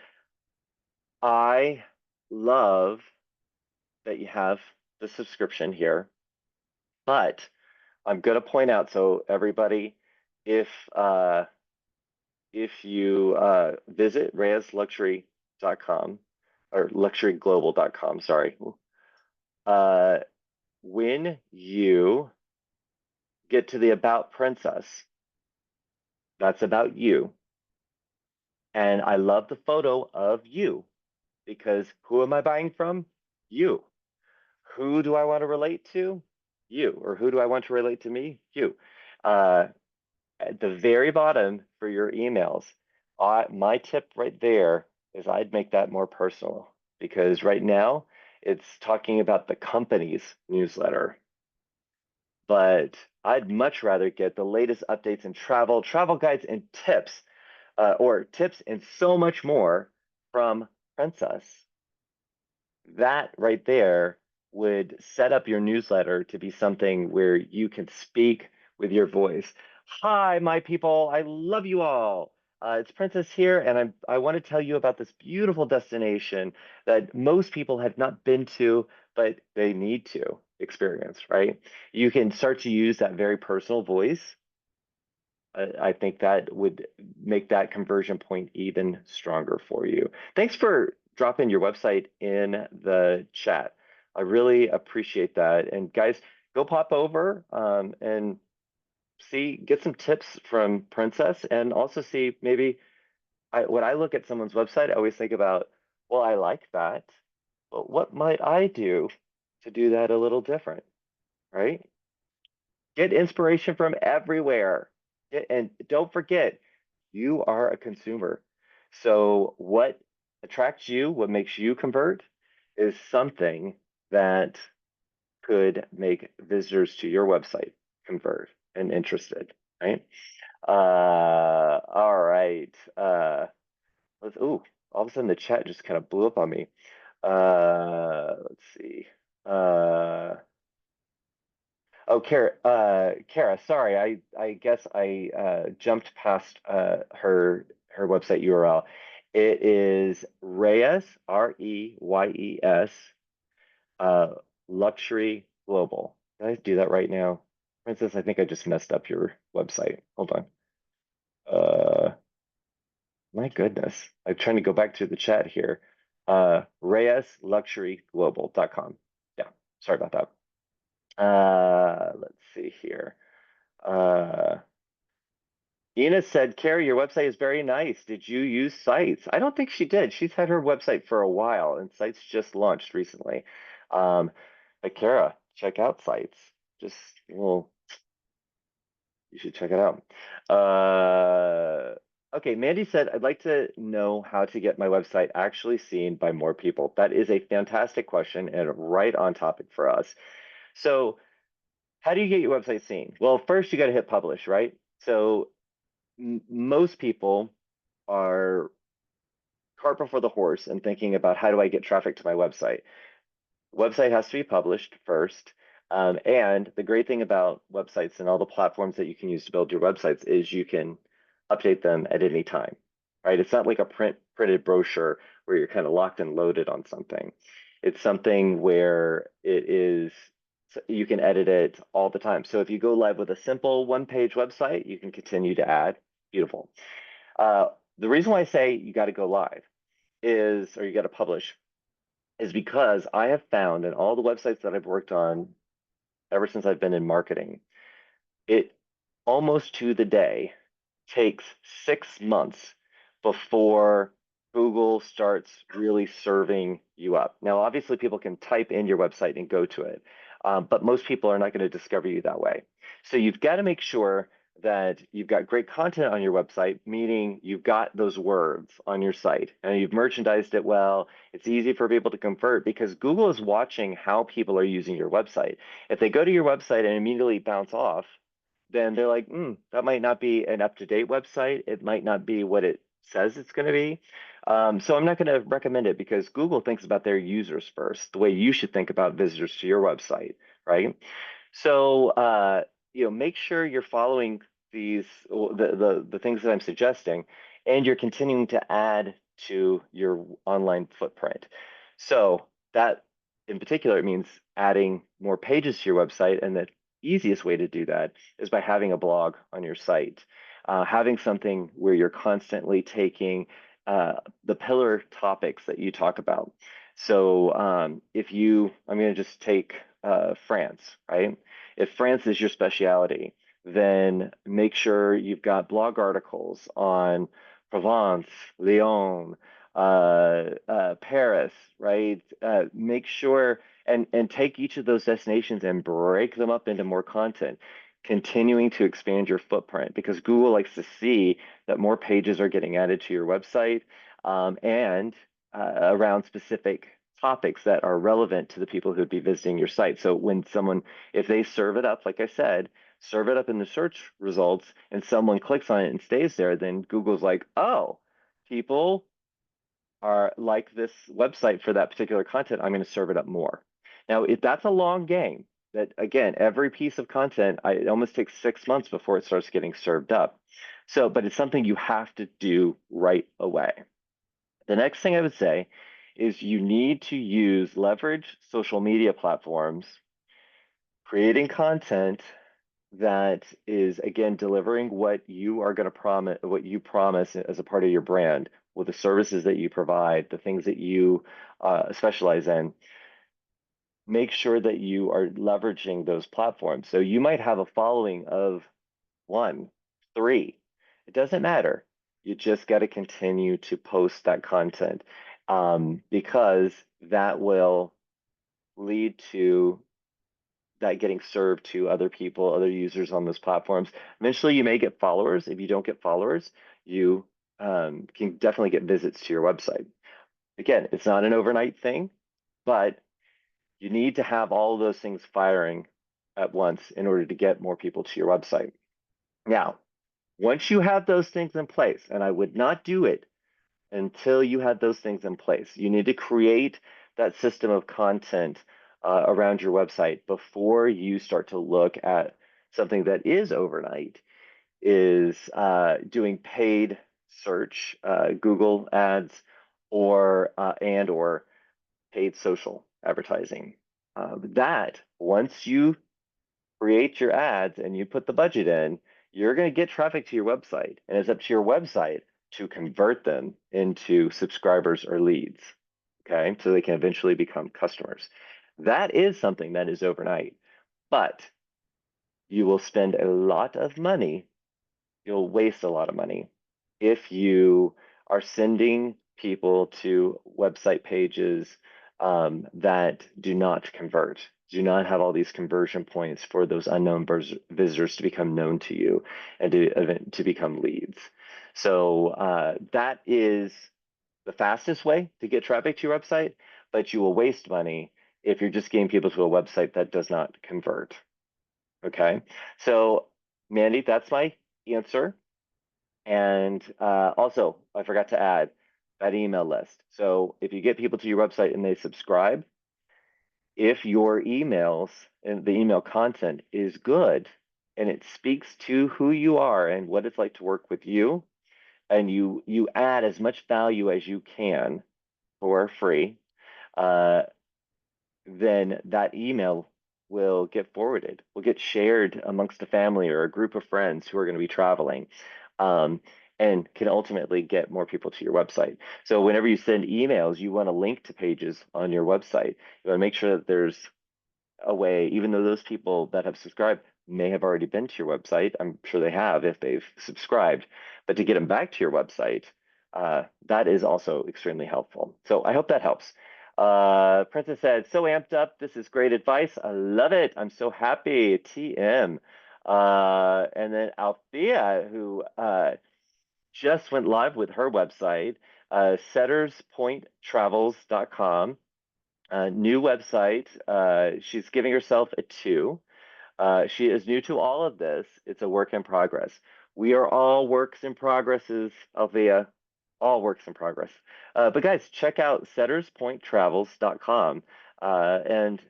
I love that you have the subscription here, but I'm going to point out, so everybody, if you visit reyesluxury.com or luxuryglobal.com, sorry, when you get to the About Princess, that's about you. And I love the photo of you because who am I buying from? You. who do I want to relate to? You. Or who do I want to relate to me? You. Uh, at the very bottom for your emails, my tip right there is I'd make that more personal because right now it's talking about the company's newsletter, but I'd much rather get the latest updates in travel, travel guides, and tips, or tips and so much more from Princess. That right there would set up your newsletter to be something where you can speak with your voice. Hi, my people. I love you all. It's Princess here, and I want to tell you about this beautiful destination that most people have not been to, but they need to experience, right? You can start to use that very personal voice. I think that would make that conversion point even stronger for you. Thanks for dropping your website in the chat. I really appreciate that. And guys, go pop over and see, get some tips from Princess, and also see maybe when I look at someone's website, I always think about, well, I like that, but what might I do to do that a little different, right? Get inspiration from everywhere. And don't forget, you are a consumer. So what attracts you, what makes you convert is something that could make visitors to your website convert and interested, right? All right. Ooh, all of a sudden the chat just kind of blew up on me. Let's see. Oh, Kara, sorry, I guess I jumped past her website URL. It is Reyes, Reyes, uh, Luxury Global. Did I do that right now? Princess, I think I just messed up your website. Hold on. My goodness. I'm trying to go back to the chat here. ReyesLuxuryGlobal.com. Yeah, sorry about that. Let's see here. Uh, Ina said, Carrie, your website is very nice. Did you use Sites? I don't think she did. She's had her website for a while, and Sites just launched recently. Um, but Kara, check out Sites. Just, well, you should check it out. Okay, Mandy said, I'd like to know how to get my website actually seen by more people. That is a fantastic question and right on topic for us. So, how do you get your website seen? Well, first you got to hit publish, right? So most people are cart before the horse and thinking about how do I get traffic to my website. Website has to be published first. And the great thing about websites and all the platforms that you can use to build your websites is you can update them at any time, right? It's not like a printed brochure where you're kind of locked and loaded on something. It's something where you can edit it all the time. So if you go live with a simple one-page website, you can continue to add. Beautiful. The reason why I say you got to go live or you got to publish, is because I have found in all the websites that I've worked on ever since I've been in marketing, it almost to the day takes 6 months before Google starts really serving you up. Now, obviously, people can type in your website and go to it, but most people are not going to discover you that way. So you've got to make sure that you've got great content on your website, meaning you've got those words on your site and you've merchandised it well. It's easy for people to convert because Google is watching how people are using your website. If they go to your website and immediately bounce off, then they're like, that might not be an up-to-date website. It might not be what it says it's going to be. So I'm not going to recommend it because Google thinks about their users first, the way you should think about visitors to your website, right? So make sure you're following the things that I'm suggesting, and you're continuing to add to your online footprint. So that in particular, it means adding more pages to your website, and the easiest way to do that is by having a blog on your site, having something where you're constantly taking the pillar topics that you talk about. So I'm going to just take France, right? If France is your specialty, then make sure you've got blog articles on Provence, Lyon, Paris, right? Make sure, and take each of those destinations and break them up into more content, continuing to expand your footprint because Google likes to see that more pages are getting added to your website and around specific topics that are relevant to the people who would be visiting your site. So when someone, if they serve it up, like I said, serve it up in the search results and someone clicks on it and stays there, then Google's like, oh, people are like this website for that particular content, I'm going to serve it up more. Now, if that's a long game, that again, every piece of content, it almost takes 6 months before it starts getting served up. So, but it's something you have to do right away. The next thing I would say is you need to leverage social media platforms, creating content that is again delivering what you are going to promise, what you promise as a part of your brand, with the services that you provide, the things that you specialize in. Make sure that you are leveraging those platforms. So you might have a following of 1, 3. It doesn't matter. You just got to continue to post that content because that will lead to that getting served to other people, other users on those platforms. Eventually, you may get followers. If you don't get followers, you can definitely get visits to your website. Again, it's not an overnight thing, but you need to have all of those things firing at once in order to get more people to your website. Now, once you have those things in place, and I would not do it until you had those things in place, you need to create that system of content around your website before you start to look at something that is overnight, is doing paid search, Google ads, or paid social advertising. That once you create your ads and you put the budget in, you're going to get traffic to your website, and it's up to your website to convert them into subscribers or leads. Okay, so they can eventually become customers. That is something that is overnight, but you will spend a lot of money. You'll waste a lot of money if you are sending people to website pages that do not convert, do not have all these conversion points for those unknown visitors to become known to you and to become leads. So that is the fastest way to get traffic to your website, but you will waste money if you're just getting people to a website that does not convert. Okay, so Mandy, that's my answer. And also, I forgot to add that email list. So if you get people to your website and they subscribe, if your emails and the email content is good and it speaks to who you are and what it's like to work with you, and you add as much value as you can for free, uh, then that email will get forwarded, will get shared amongst a family or a group of friends who are going to be traveling, um, and can ultimately get more people to your website. So whenever you send emails, you want to link to pages on your website. You want to make sure that there's a way, even though those people that have subscribed may have already been to your website. I'm sure they have if they've subscribed, but to get them back to your website, that is also extremely helpful. So I hope that helps. Princess said, so amped up. This is great advice. I love it. I'm so happy. TM. And then Althea, who just went live with her website, setterspointtravels.com. New website. She's giving herself a 2. She is new to all of this. It's a work in progress. We are all works in progresses, Althea, all works in progress. But guys, check out setterspointtravels.com. And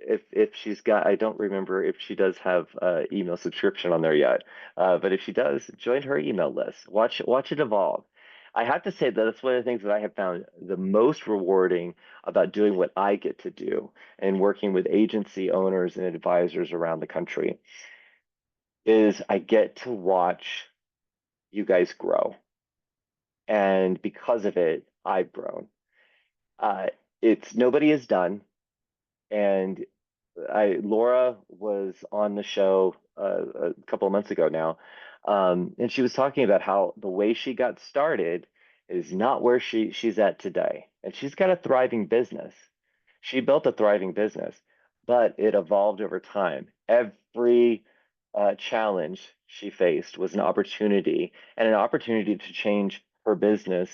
if she's got, I don't remember if she does have email subscription on there yet. But if she does, join her email list. Watch it evolve. I have to say that that's one of the things that I have found the most rewarding about doing what I get to do and working with agency owners and advisors around the country is I get to watch you guys grow. And because of it, I've grown. Uh, it's nobody is done. And Laura was on the show a couple of months ago now, and she was talking about how the way she got started is not where she's at today, and she's got a thriving business. She built a thriving business, but it evolved over time. Every challenge she faced was an opportunity and an opportunity to change her business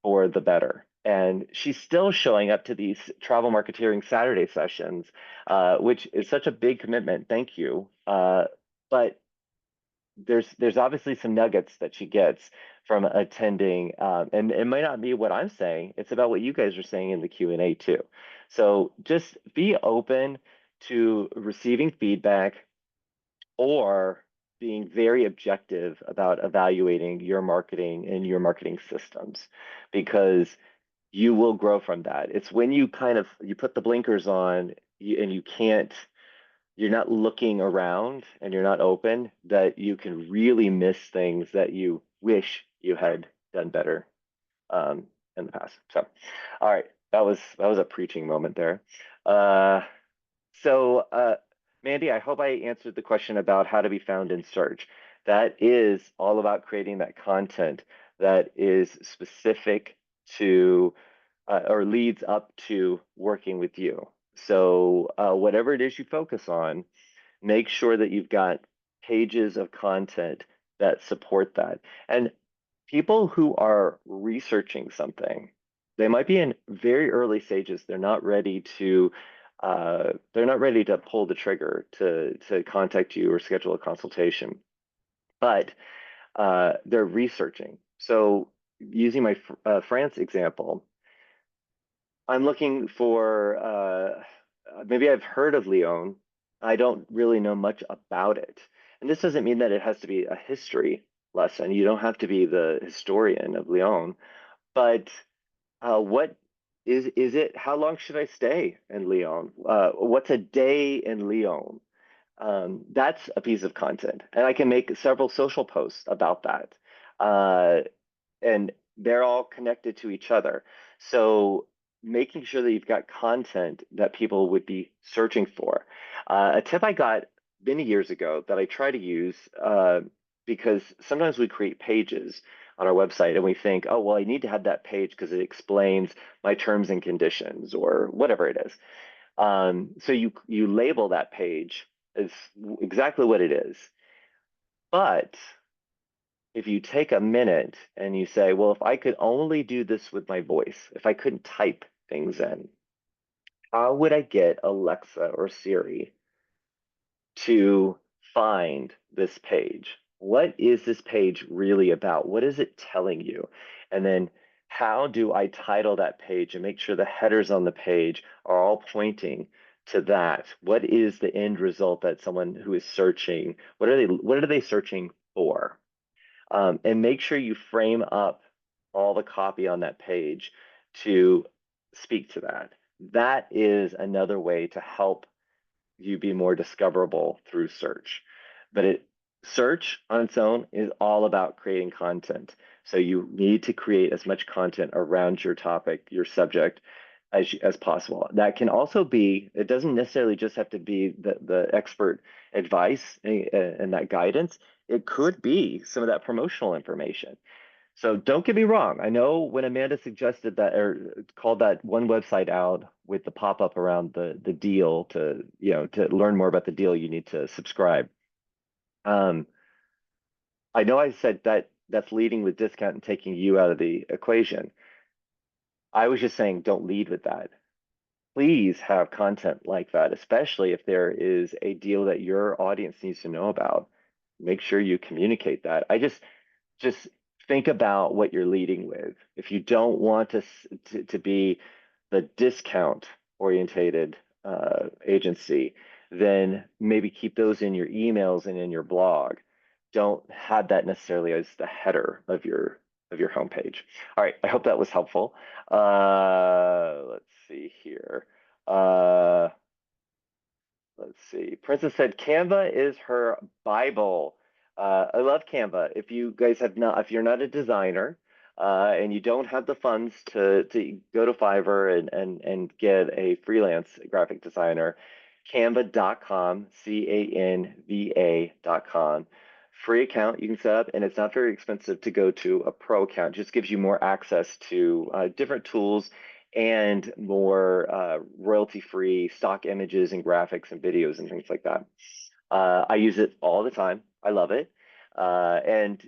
for the better. And she's still showing up to these travel marketeering Saturday sessions, which is such a big commitment. Thank you. But there's obviously some nuggets that she gets from attending, and it might not be what I'm saying. It's about what you guys are saying in the Q&A too. So just be open to receiving feedback or being very objective about evaluating your marketing and your marketing systems, because you will grow from that. It's when you kind of you put the blinkers on and you can't, you're not looking around and you're not open, that you can really miss things that you wish you had done better um, in the past. So, all right, that was a preaching moment there. Uh, so, Mandy, I hope I answered the question about how to be found in search. That is all about creating that content that is specific to or leads up to working with you. So, whatever it is you focus on, make sure that you've got pages of content that support that. And people who are researching something, they might be in very early stages. They're not ready to pull the trigger to contact you or schedule a consultation, but they're researching. So using my France example, I'm looking for maybe I've heard of Lyon. I don't really know much about it. And this doesn't mean that it has to be a history lesson. You don't have to be the historian of Lyon, but what is it? How long should I stay in Lyon? What's a day in Lyon? That's a piece of content, and I can make several social posts about that. Uh, and they're all connected to each other. So making sure that you've got content that people would be searching for. A tip I got many years ago that I try to use, because sometimes we create pages on our website and we think, oh, well, I need to have that page because it explains my terms and conditions or whatever it is. So you label that page as exactly what it is. But if you take a minute and you say, well, if I could only do this with my voice, if I couldn't type things in, how would I get Alexa or Siri to find this page? What is this page really about? What is it telling you? And then how do I title that page and make sure the headers on the page are all pointing to that? What is the end result that someone who is searching, what are they searching for? And make sure you frame up all the copy on that page to speak to that. That is another way to help you be more discoverable through search. But search on its own is all about creating content. So you need to create as much content around your topic, your subject, as possible. That can also be, it doesn't necessarily just have to be the expert advice and that guidance. It could be some of that promotional information. So don't get me wrong. I know when Amanda suggested that or called that one website out with the pop-up around the deal to learn more about the deal, you need to subscribe. Um, I know I said that that's leading with discount and taking you out of the equation. I was just saying don't lead with that. Please have content like that, especially if there is a deal that your audience needs to know about. Make sure you communicate that. Just think about what you're leading with. If you don't want to be the discount orientated agency, then maybe keep those in your emails and in your blog. Don't have that necessarily as the header of your homepage. All right, I hope that was helpful. Let's see here. Uh, let's see. Princess said Canva is her Bible. I love Canva. If you guys have not, if you're not a designer and you don't have the funds to go to Fiverr and get a freelance graphic designer, canva.com, canva.com. Free account you can set up, and it's not very expensive to go to a pro account. It just gives you more access to different tools and more royalty-free stock images and graphics and videos and things like that. I use it all the time. I love it. And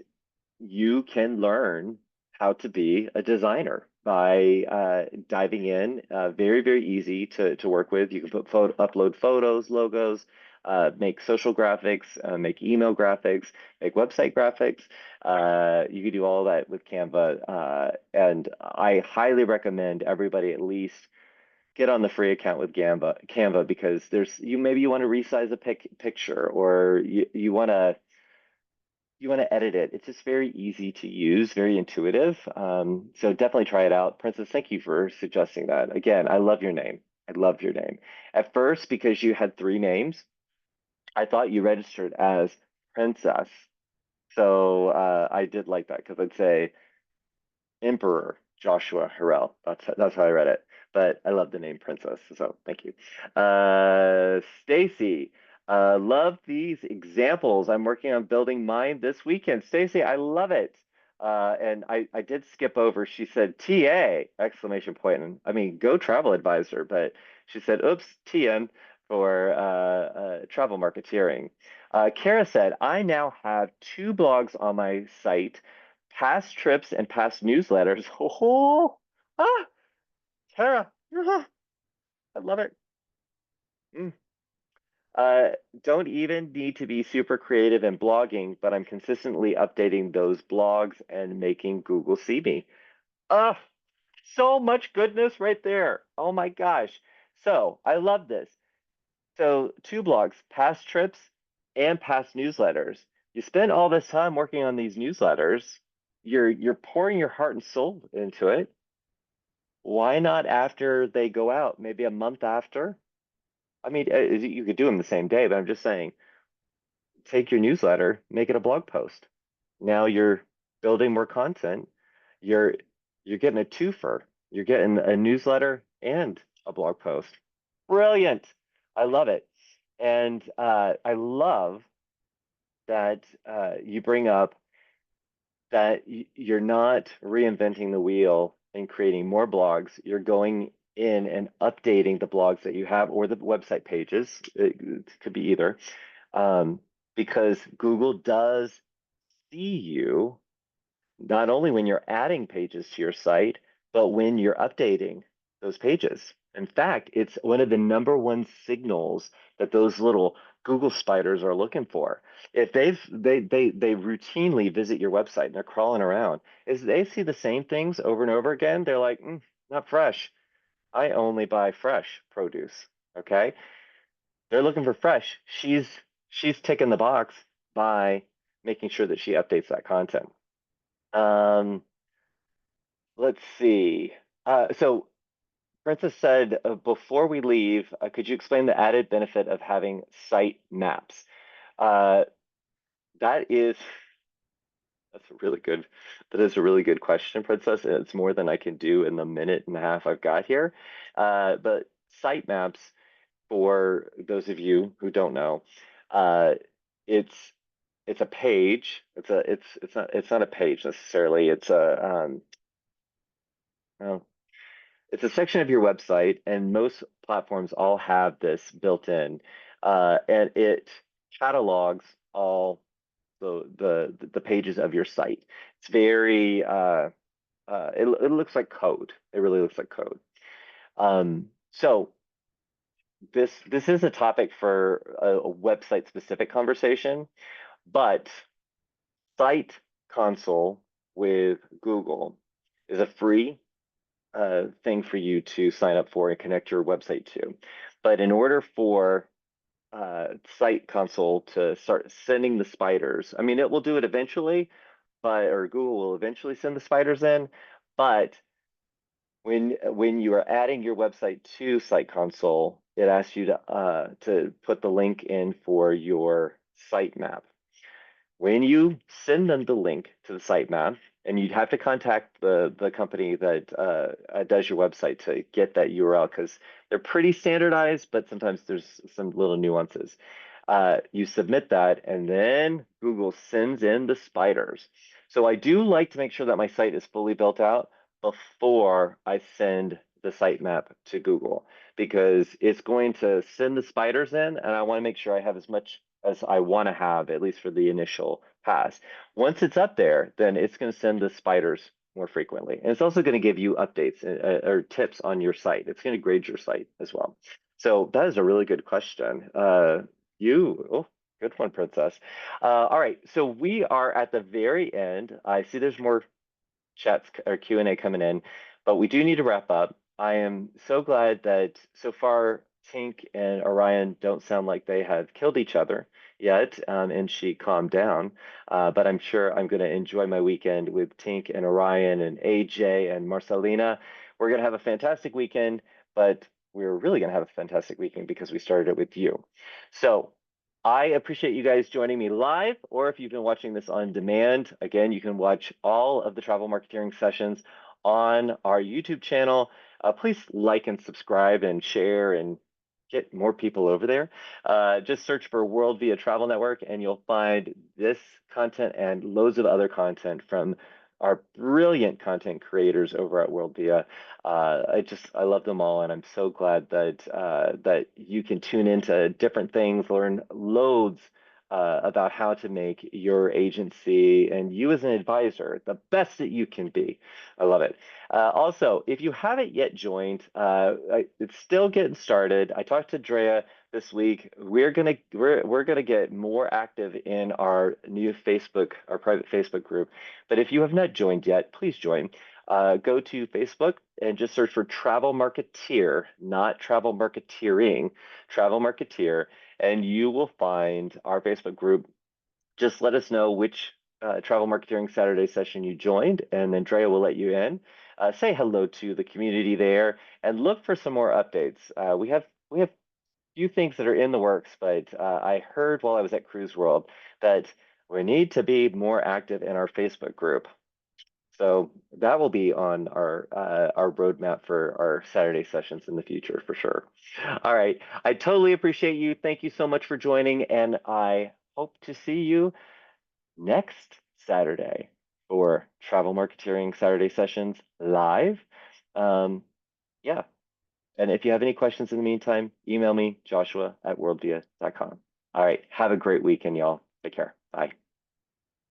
you can learn how to be a designer by diving in. Very, very easy to work with. You can upload photos, logos, make social graphics, make email graphics, make website graphics. You can do all that with Canva. And I highly recommend everybody at least get on the free account with Canva because maybe you want to resize a picture, or you want to edit it. It's just very easy to use, very intuitive. So definitely try it out. Princess, thank you for suggesting that. Again, I love your name. I love your name. At first, because you had three names, I thought you registered as Princess. So I did like that because I'd say Emperor Joshua Harrell. That's how I read it. But I love the name Princess, so thank you. Stacy, love these examples. I'm working on building mine this weekend. Stacy, I love it. And I did skip over. She said TA exclamation point. And I mean, go travel advisor, but she said, oops, TM for travel marketeering. Kara said, I now have two blogs on my site, past trips and past newsletters. Oh, ah, Tara, I love it. Mm. Uh, don't even need to be super creative in blogging, but I'm consistently updating those blogs and making Google see me. Ah, so much goodness right there. Oh my gosh. So I love this. So two blogs, past trips and past newsletters. You spend all this time working on these newsletters. You're pouring your heart and soul into it. Why not after they go out? Maybe a month after? I mean, you could do them the same day, but I'm just saying, take your newsletter, make it a blog post. Now you're building more content. You're you're getting a twofer. You're getting a newsletter and a blog post. Brilliant. I love it. And I love that you bring up that you're not reinventing the wheel and creating more blogs. You're going in and updating the blogs that you have or the website pages. It could be either, um, because Google does see you not only when you're adding pages to your site, but when you're updating those pages. In fact, it's one of the number one signals that those little Google spiders are looking for. If they routinely visit your website and they're crawling around, is they see the same things over and over again, they're like, not fresh. I only buy fresh produce. Okay. They're looking for fresh. She's ticking the box by making sure that she updates that content. Um, let's see. So Princess said, before we leave, could you explain the added benefit of having site maps? Uh, that is that's a really good that is a really good question, Princess. And it's more than I can do in the minute and a half I've got here. But site maps, for those of you who don't know, uh, it's it's a page. It's not a page necessarily. Well, it's a section of your website, and most platforms all have this built in, and it catalogs all the pages of your site. It's very it looks like code. It really looks like code. So this is a topic for a website specific conversation, but Site Console with Google is a free thing for you to sign up for and connect your website to. But in order for Site Console to start sending the spiders, I mean, it will do it eventually, or Google will eventually send the spiders in. But when you are adding your website to Site Console, it asks you to put the link in for your sitemap. When you send them the link to the sitemap, and you'd have to contact the company that does your website to get that URL because they're pretty standardized, but sometimes there's some little nuances. You submit that, and then Google sends in the spiders. So I do like to make sure that my site is fully built out before I send the sitemap to Google because it's going to send the spiders in, and I want to make sure I have as much as I want to have, at least for the initial pass. Once it's up there, then it's going to send the spiders more frequently. And it's also going to give you updates or tips on your site. It's going to grade your site as well. So that is a really good question. Oh, good one, Princess. All right, so we are at the very end. I see there's more chats or Q&A coming in, but we do need to wrap up. I am so glad that so far Tink and Orion don't sound like they have killed each other yet, and she calmed down. But I'm sure I'm going to enjoy my weekend with Tink and Orion and AJ and Marcelina. We're going to have a fantastic weekend, but we're really going to have a fantastic weekend because we started it with you. So I appreciate you guys joining me live, or if you've been watching this on demand, again, you can watch all of the travel marketing sessions on our YouTube channel. Please like and subscribe and share and get more people over there. Just search for World Via Travel Network and you'll find this content and loads of other content from our brilliant content creators over at World Via. I love them all, and I'm so glad that you can tune into different things, learn loads about how to make your agency and you as an advisor the best that you can be. I love it. Also, if you haven't yet joined, it's still getting started. I talked to Drea this week. We're gonna get more active in our new Facebook, our private Facebook group. But if you have not joined yet, please join. Go to Facebook and just search for Travel Marketeer, not Travel Marketeering, Travel Marketeer, and you will find our Facebook group. Just let us know which Travel Marketeering Saturday session you joined, and then Drea will let you in. Say hello to the community there, and look for some more updates. We have few things that are in the works, but I heard while I was at Cruise World that we need to be more active in our Facebook group. So that will be on our roadmap for our Saturday sessions in the future for sure. All right, I totally appreciate you. Thank you so much for joining, and I hope to see you next Saturday for Travel Marketeering Saturday sessions live. Yeah, and if you have any questions in the meantime, email me, joshua@worldvia.com. All right, have a great weekend, y'all. Take care.